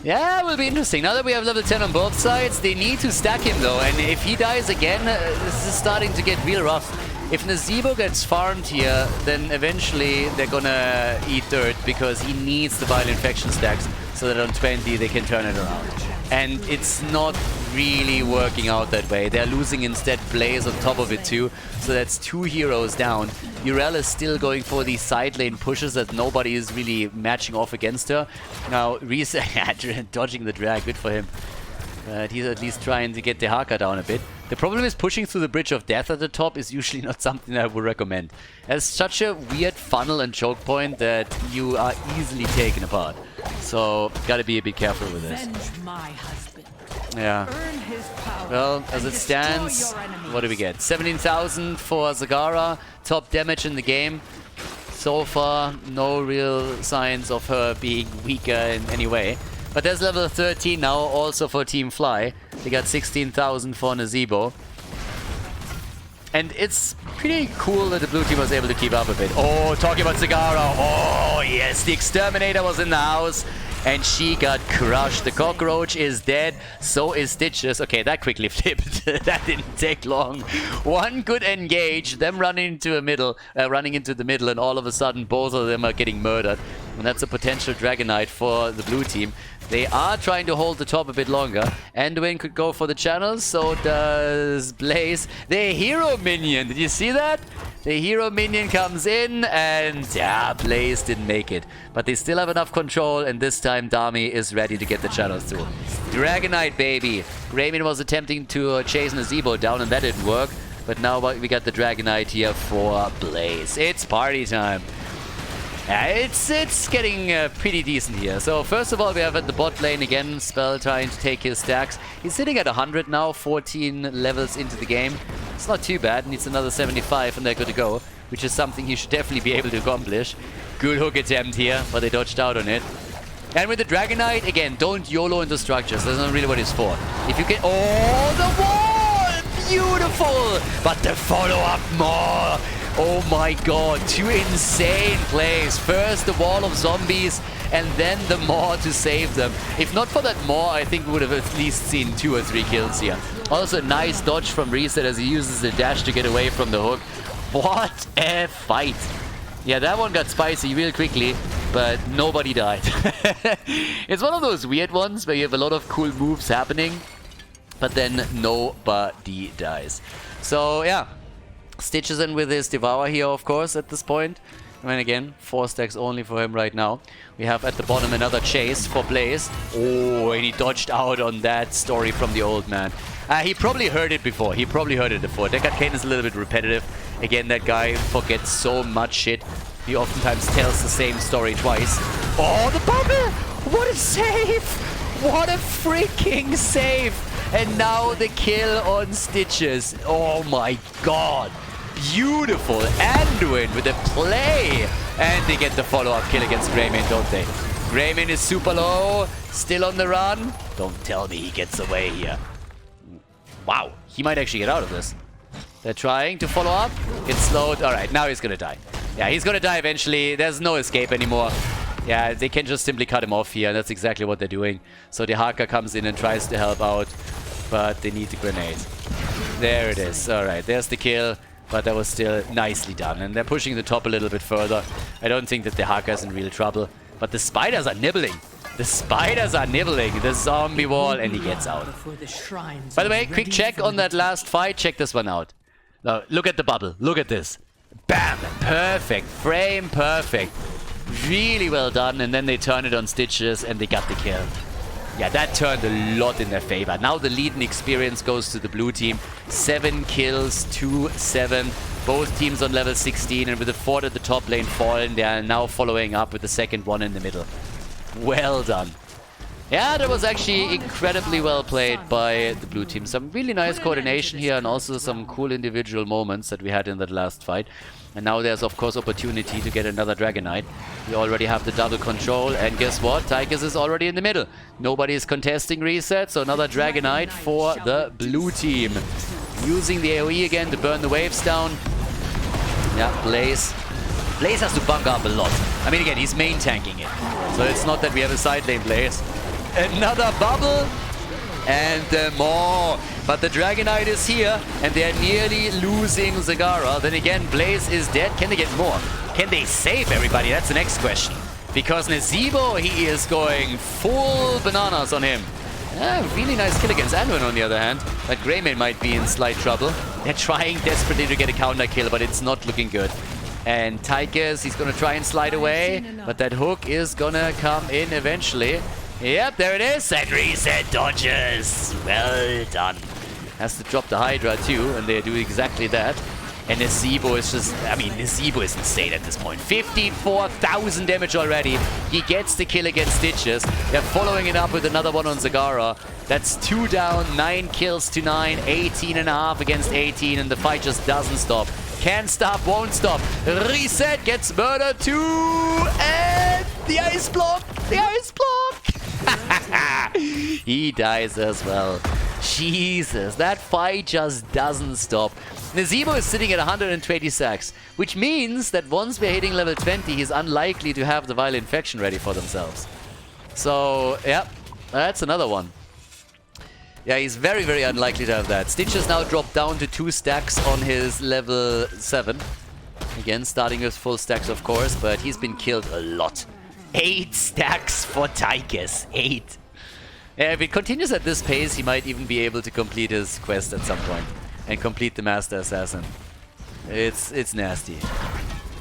Yeah, it will be interesting. Now that we have level 10 on both sides, they need to stack him though. And if he dies again, this is starting to get real rough. If Nazebo gets farmed here, then eventually they're gonna eat dirt because he needs the Vile Infection stacks so that on 20 they can turn it around. And it's not really working out that way. They're losing instead Blaze on top of it too, so that's 2 heroes down. Urel is still going for these side lane pushes that nobody is really matching off against her. Now, dodging the drag, good for him. He's at least trying to get the Haka down a bit. The problem is pushing through the Bridge of Death at the top is usually not something I would recommend. It's such a weird funnel and choke point that you are easily taken apart. So, gotta be a bit careful with this. Yeah. Well, as it stands, what do we get? 17,000 for Zagara, top damage in the game. So far, no real signs of her being weaker in any way. But there's level 13 now, also for Team Fly. They got 16,000 for Nazebo. And it's pretty cool that the blue team was able to keep up a bit. Oh, talking about Zagara. Oh, yes, the Exterminator was in the house. And she got crushed. The cockroach is dead. So is Stitches. Okay, that quickly flipped. That didn't take long. One good engage. Them running into the middle, and all of a sudden both of them are getting murdered. And that's a potential Dragonite for the blue team. They are trying to hold the top a bit longer. Anduin could go for the channels. So does Blaze. The hero minion. Did you see that? The hero minion comes in, and yeah, Blaze didn't make it. But they still have enough control, and this time Dami is ready to get the channels through. Dragonite, baby! Raymond was attempting to chase Nazebo down, and that didn't work. But now we got the Dragonite here for Blaze. It's party time. Yeah, it's getting pretty decent here. So first of all, we have at the bot lane again, Spell trying to take his stacks. He's sitting at 100 now, 14 levels into the game. It's not too bad, needs another 75 and they're good to go, which is something he should definitely be able to accomplish. Good hook attempt here, but they dodged out on it. And with the Dragonite, again, don't YOLO into structures. That's not really what it's for. If you can... Oh, the wall! Beautiful! But the follow-up more! Oh my god, 2 insane plays. First the wall of zombies and then the Maw to save them. If not for that Maw, I think we would have at least seen 2 or 3 kills here. Also a nice dodge from Reset as he uses the dash to get away from the hook. What a fight. Yeah, that one got spicy real quickly, but nobody died. It's one of those weird ones where you have a lot of cool moves happening, but then nobody dies. So yeah, Stitch is in with his Devour here, of course, at this point. And again, 4 stacks only for him right now. We have at the bottom another chase for Blaze. Oh, and he dodged out on that story from the old man. He probably heard it before. Deckard Cain is a little bit repetitive. Again, that guy forgets so much shit. He oftentimes tells the same story twice. Oh, the bubble! What a save! What a freaking save! And now the kill on Stitches. Oh my god. Beautiful. Anduin with a play. And they get the follow-up kill against Greymane, don't they? Greymane is super low. Still on the run. Don't tell me he gets away here. Wow. He might actually get out of this. They're trying to follow up. It's slowed. Alright, now he's gonna die. Yeah, he's gonna die eventually. There's no escape anymore. Yeah, they can just simply cut him off here. And that's exactly what they're doing. So the Haka comes in and tries to help out. But they need the grenade. There it is. Alright, there's the kill. But that was still nicely done. And they're pushing the top a little bit further. I don't think that the Haka is in real trouble. But the spiders are nibbling. The spiders are nibbling the zombie wall, and he gets out. By the way, quick check on that last fight. Check this one out. Now, look at the bubble. Look at this. Bam! Perfect. Frame perfect. Really well done. And then they turn it on Stitches, and they got the kill. Yeah, that turned a lot in their favor. Now the lead in experience goes to the blue team. 7 kills, 2-7. Both teams on level 16, and with the 4 at the top lane fallen, they are now following up with the second one in the middle. Well done. Yeah, that was actually incredibly well played by the blue team. Some really nice coordination here, and also some cool individual moments that we had in that last fight. And now there's of course opportunity to get another Dragonite. We already have the double control, and guess what? Tychus is already in the middle. Nobody is contesting Reset, so another Dragonite for the blue team. Using the AoE again to burn the waves down. Yeah, Blaze. Blaze has to bunk up a lot. I mean, again, he's main tanking it. So it's not that we have a side lane Blaze. Another bubble. And more. But the Dragonite is here, and they're nearly losing Zagara. Then again, Blaze is dead. Can they get more? Can they save everybody? That's the next question. Because Nezebo, he is going full bananas on him. Really nice kill against Anduin on the other hand. But Greymane might be in slight trouble. They're trying desperately to get a counter kill, but it's not looking good. And Tychus, he's going to try and slide away. But that hook is going to come in eventually. Yep, there it is. And Reset dodges. Well done. Has to drop the Hydra too, and they do exactly that. And Nezebo is just, I mean, Nezebo is insane at this point. 54,000 damage already. He gets the kill against Stitches. They're following it up with another one on Zagara. That's 2 down, 9 kills to 9, 18.5 against 18, and the fight just doesn't stop. Can't stop, won't stop. Reset gets murdered too, and the ice block, the ice block. He dies as well. Jesus, that fight just doesn't stop. Nezebo is sitting at 120 sacks, which means that once we're hitting level 20, he's unlikely to have the Vile Infection ready for themselves. So, yeah, that's another one. Yeah, he's very, very unlikely to have that. Stitch has now dropped down to 2 stacks on his level 7. Again, starting with full stacks, of course, but he's been killed a lot. 8 stacks for Tychus. 8. Yeah, if it continues at this pace, he might even be able to complete his quest at some point and complete the Master Assassin. It's nasty.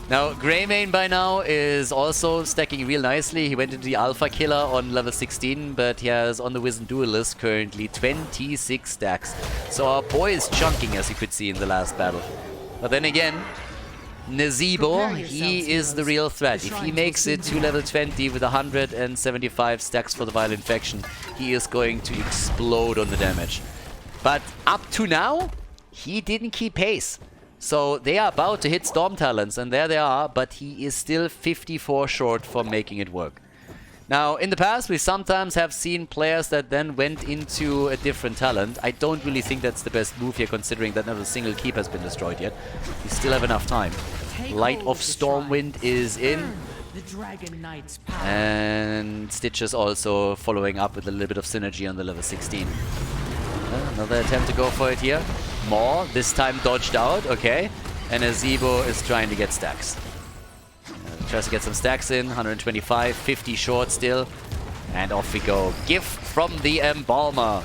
Now, Greymane by now is also stacking real nicely. He went into the Alpha Killer on level 16, but he has on the Wizened Duelist currently 26 stacks. So our boy is chunking, as you could see in the last battle. But then again, Nezebo, he is the real threat. If he makes it to level 20 with 175 stacks for the Vile Infection, he is going to explode on the damage. But up to now, he didn't keep pace. So they are about to hit Storm Talents, and there they are, but he is still 54 short from making it work. Now, in the past, we sometimes have seen players that then went into a different talent. I don't really think that's the best move here, considering that not a single keep has been destroyed yet. We still have enough time. Light of Stormwind is in. And Stitches also following up with a little bit of synergy on the level 16. Another attempt to go for it here. More, this time dodged out, okay. And Azebo is trying to get stacks. Tries to get some stacks in, 125, 50 short still. And off we go. Gift from the Embalmer.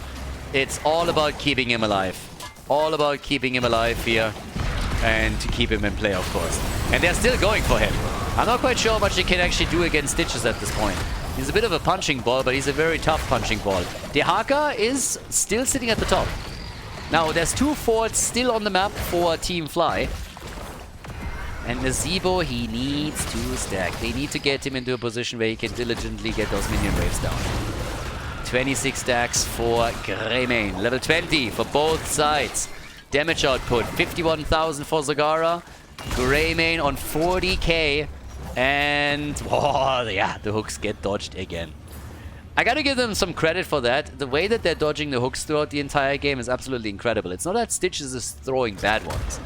It's all about keeping him alive. All about keeping him alive here. And to keep him in play, of course. And they're still going for him. I'm not quite sure how much he can actually do against Stitches at this point. He's a bit of a punching ball, but he's a very tough punching ball. Dehaka is still sitting at the top. Now, there's 2 forts still on the map for Team Fly. And Azebo, he needs to stack. They need to get him into a position where he can diligently get those minion waves down. 26 stacks for Greymane. Level 20 for both sides. Damage output, 51,000 for Zagara. Greymane on 40k. And, oh, yeah, the hooks get dodged again. I gotta give them some credit for that. The way that they're dodging the hooks throughout the entire game is absolutely incredible. It's not that Stitches is throwing bad ones.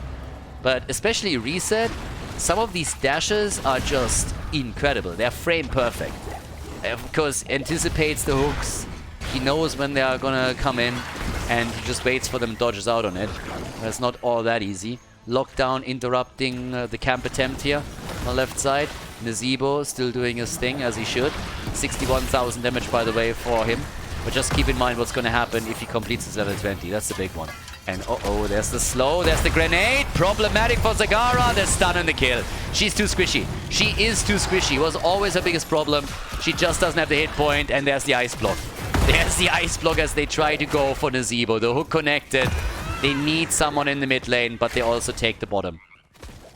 But especially Reset, some of these dashes are just incredible. They're frame perfect. Of course, anticipates the hooks. He knows when they are gonna come in, and he just waits for them, dodges out on it. That's not all that easy. Lockdown interrupting the camp attempt here on the left side. Nazebo still doing his thing as he should. 61,000 damage, by the way, for him. But just keep in mind what's gonna happen if he completes his level 20. That's the big one. And uh-oh, there's the slow, there's the grenade. Problematic for Zagara, the stun and the kill. She's too squishy. She is too squishy. Was always her biggest problem. She just doesn't have the hit point, and there's the ice block. There's the ice block as they try to go for Nazebo. The hook connected. They need someone in the mid lane, but they also take the bottom.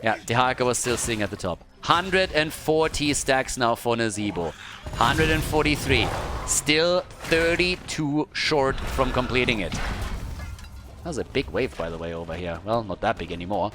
Yeah, Dehaka was still sitting at the top. 140 stacks now for Nazebo. 143. Still 32 short from completing it. That was a big wave, by the way, over here. Well, not that big anymore.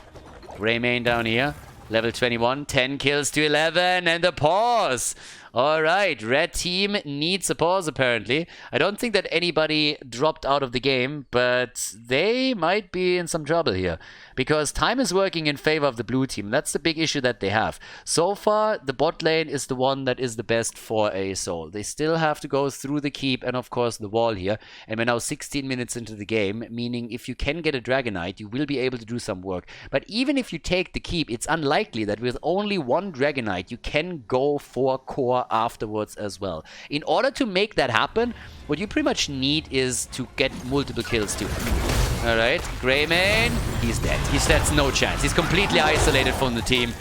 Greymane down here. Level 21. 10 kills to 11. And the pause. All right. Red team needs a pause, apparently. I don't think that anybody dropped out of the game, but they might be in some trouble here. Because time is working in favor of the blue team. That's the big issue that they have. So far, the bot lane is the one that is the best for ASoul. They still have to go through the keep and, of course, the wall here. And we're now 16 minutes into the game, meaning if you can get a Dragonite, you will be able to do some work. But even if you take the keep, it's unlikely that with only one Dragonite, you can go for core afterwards as well. In order to make that happen, what you pretty much need is to get multiple kills too. Alright, Greymane, he's dead. He stands no chance. He's completely isolated from the team.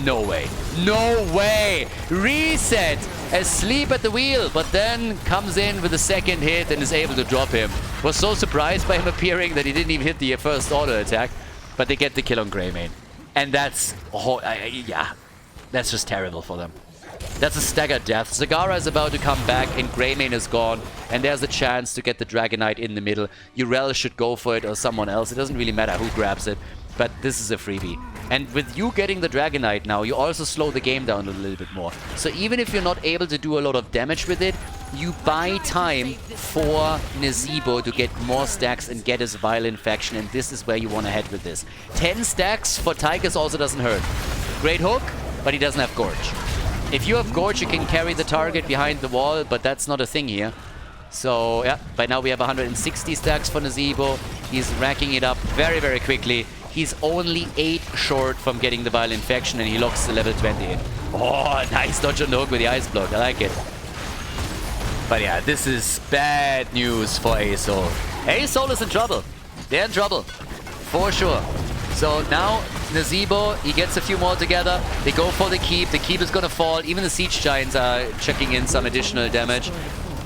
No way. No way! Reset! Asleep at the wheel, but then comes in with a second hit and is able to drop him. Was so surprised by him appearing that he didn't even hit the first auto attack. But they get the kill on Greymane. And that's... oh, yeah. That's just terrible for them. That's a staggered death. Zagara is about to come back and Greymane is gone. And there's a chance to get the Dragonite in the middle. Urel should go for it or someone else. It doesn't really matter who grabs it. But this is a freebie. And with you getting the Dragonite now, you also slow the game down a little bit more. So even if you're not able to do a lot of damage with it, you buy time for Nazebo to get more stacks and get his Vile Infection. And this is where you want to head with this. 10 stacks for Tychus also doesn't hurt. Great hook, but he doesn't have Gorge. If you have Gorge, you can carry the target behind the wall, but that's not a thing here. So, yeah, by now we have 160 stacks for Nazebo. He's racking it up very, very quickly. He's only 8 short from getting the Vile Infection, and he locks the level 20 in. Oh, nice dodge on the hook with the ice block. I like it. But yeah, this is bad news for ASoul. ASoul is in trouble. They're in trouble. For sure. So now, Nazebo, he gets a few more together. They go for the keep. The keep is going to fall. Even the Siege Giants are checking in some additional damage.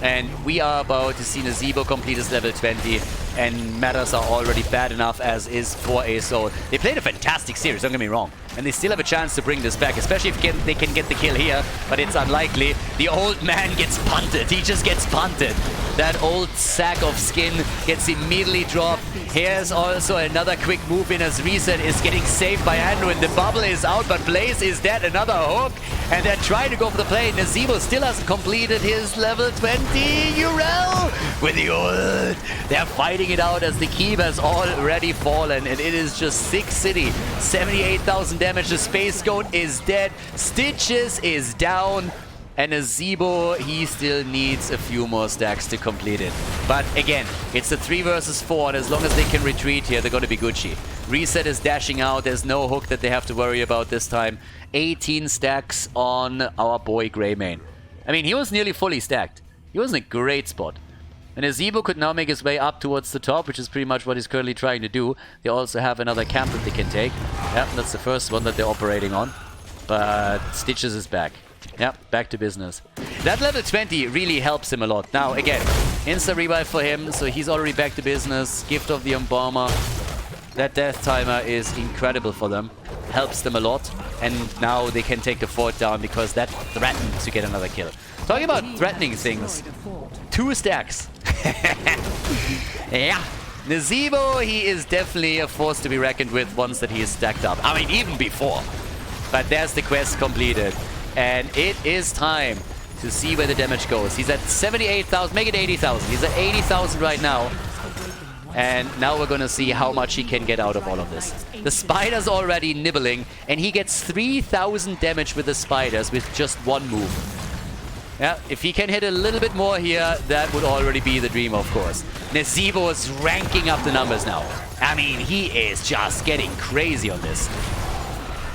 And we are about to see Nazebo complete his level 20. And matters are already bad enough as is for ASoul. They played a fantastic series, don't get me wrong. And they still have a chance to bring this back, especially if they can get the kill here, but it's unlikely. The old man gets punted. He just gets punted. That old sack of skin gets immediately dropped. Here's also another quick move in as Reset is getting saved by Andrew, and the bubble is out, but Blaze is dead. Another hook, and they're trying to go for the play. Nazebo still hasn't completed his level 20. Urel with the ult. They're fighting it out as the keep has already fallen, and it is just 6 City. 78,000 damage. The Space Goat is dead. Stitches is down. And Nazebo, he still needs a few more stacks to complete it. But again, it's a 3 versus 4, and as long as they can retreat here, they're going to be Gucci. Reset is dashing out. There's no hook that they have to worry about this time. 18 stacks on our boy Greymane. I mean, he was nearly fully stacked. He was in a great spot. And Nazebo could now make his way up towards the top, which is pretty much what he's currently trying to do. They also have another camp that they can take. Yep, that's the first one that they're operating on. But Stitches is back. Yep, back to business. That level 20 really helps him a lot. Now, again, insta revive for him, so he's already back to business. Gift of the Embalmer. That death timer is incredible for them. Helps them a lot. And now they can take the fort down because that threatened to get another kill. Talking about threatening things. 2 stacks. Yeah. Nazebo, he is definitely a force to be reckoned with once that he is stacked up. I mean, even before. But there's the quest completed. And it is time to see where the damage goes. He's at 78,000, make it 80,000. He's at 80,000 right now. And now we're gonna see how much he can get out of all of this. The spider's already nibbling, and he gets 3,000 damage with the spiders with just 1 move. Yeah, if he can hit a little bit more here, that would already be the dream, of course. Nazebo is ranking up the numbers now. I mean, he is just getting crazy on this.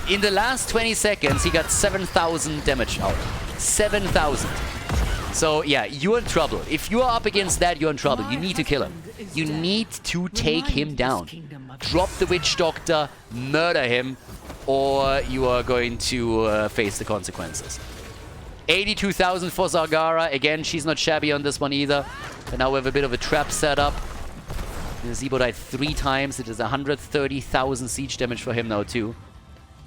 In the last 20 seconds, he got 7,000 damage out. 7,000. So, yeah, you're in trouble. If you are up against that, you're in trouble. You need to kill him. You need to take him down. Drop the Witch Doctor, murder him, or you are going to face the consequences. 82,000 for Zargara. Again, she's not shabby on this one either. And now we have a bit of a trap set up. Nazebo died 3 times. It is 130,000 siege damage for him now, too.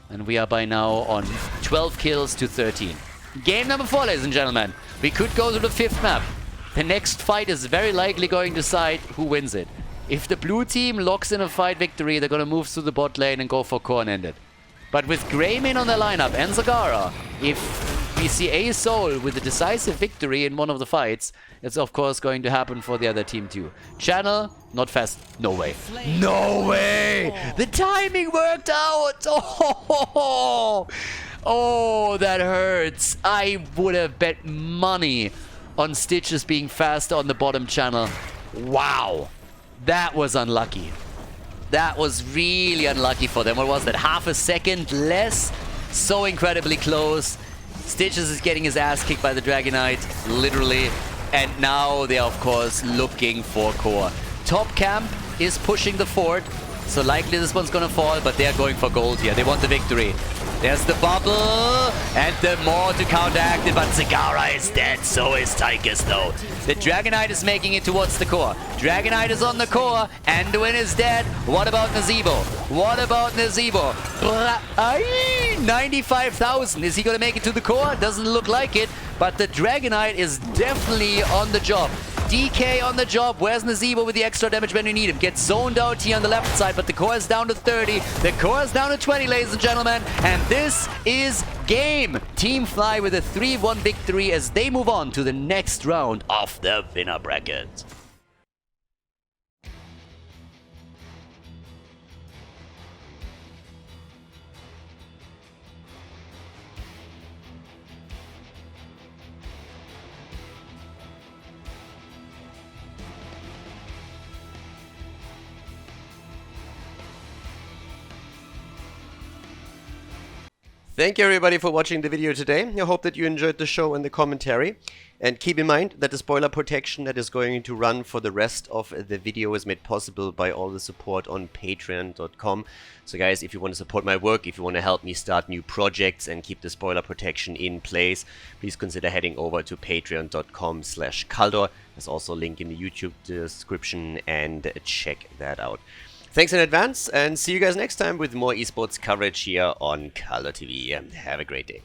And we are by now on 12 kills to 13. Game number 4, ladies and gentlemen. We could go to the 5th map. The next fight is very likely going to decide who wins it. If the blue team locks in a fight victory, they're going to move through the bot lane and go for core and end it. But with Greymane on their lineup and Zagara, if we see ASoul with a decisive victory in one of the fights, it's of course going to happen for the other team too. Channel, not fast. No way. No way! The timing worked out! Oh, that hurts. I would have bet money on Stitches being faster on the bottom channel. Wow. That was unlucky. That was really unlucky for them. What was that? Half a second less? So incredibly close. Stitches is getting his ass kicked by the Dragonite, literally. And now they are, of course, looking for core. Top camp is pushing the fort. So likely this one's gonna fall, but they're going for gold here. They want the victory. There's the bubble, and the more to counteract it, but Zagara is dead, so is Tychus though. The Dragonite is making it towards the core. Dragonite is on the core, Anduin is dead. What about Nazebo? What about Nazebo? 95,000. Is he gonna make it to the core? Doesn't look like it, but the Dragonite is definitely on the job. DK on the job. Where's Nazebo with the extra damage when we need him? Gets zoned out here on the left side, but the core is down to 30. The core is down to 20, ladies and gentlemen. And this is game. Team Fly with a 3-1 victory as they move on to the next round of the winner bracket. Thank you everybody for watching the video today. I hope that you enjoyed the show and the commentary. And keep in mind that the spoiler protection that is going to run for the rest of the video is made possible by all the support on patreon.com. So guys, if you want to support my work, if you want to help me start new projects and keep the spoiler protection in place, please consider heading over to patreon.com/Khaldor. There's also a link in the YouTube description and check that out. Thanks in advance, and see you guys next time with more esports coverage here on Khaldor TV. Have a great day.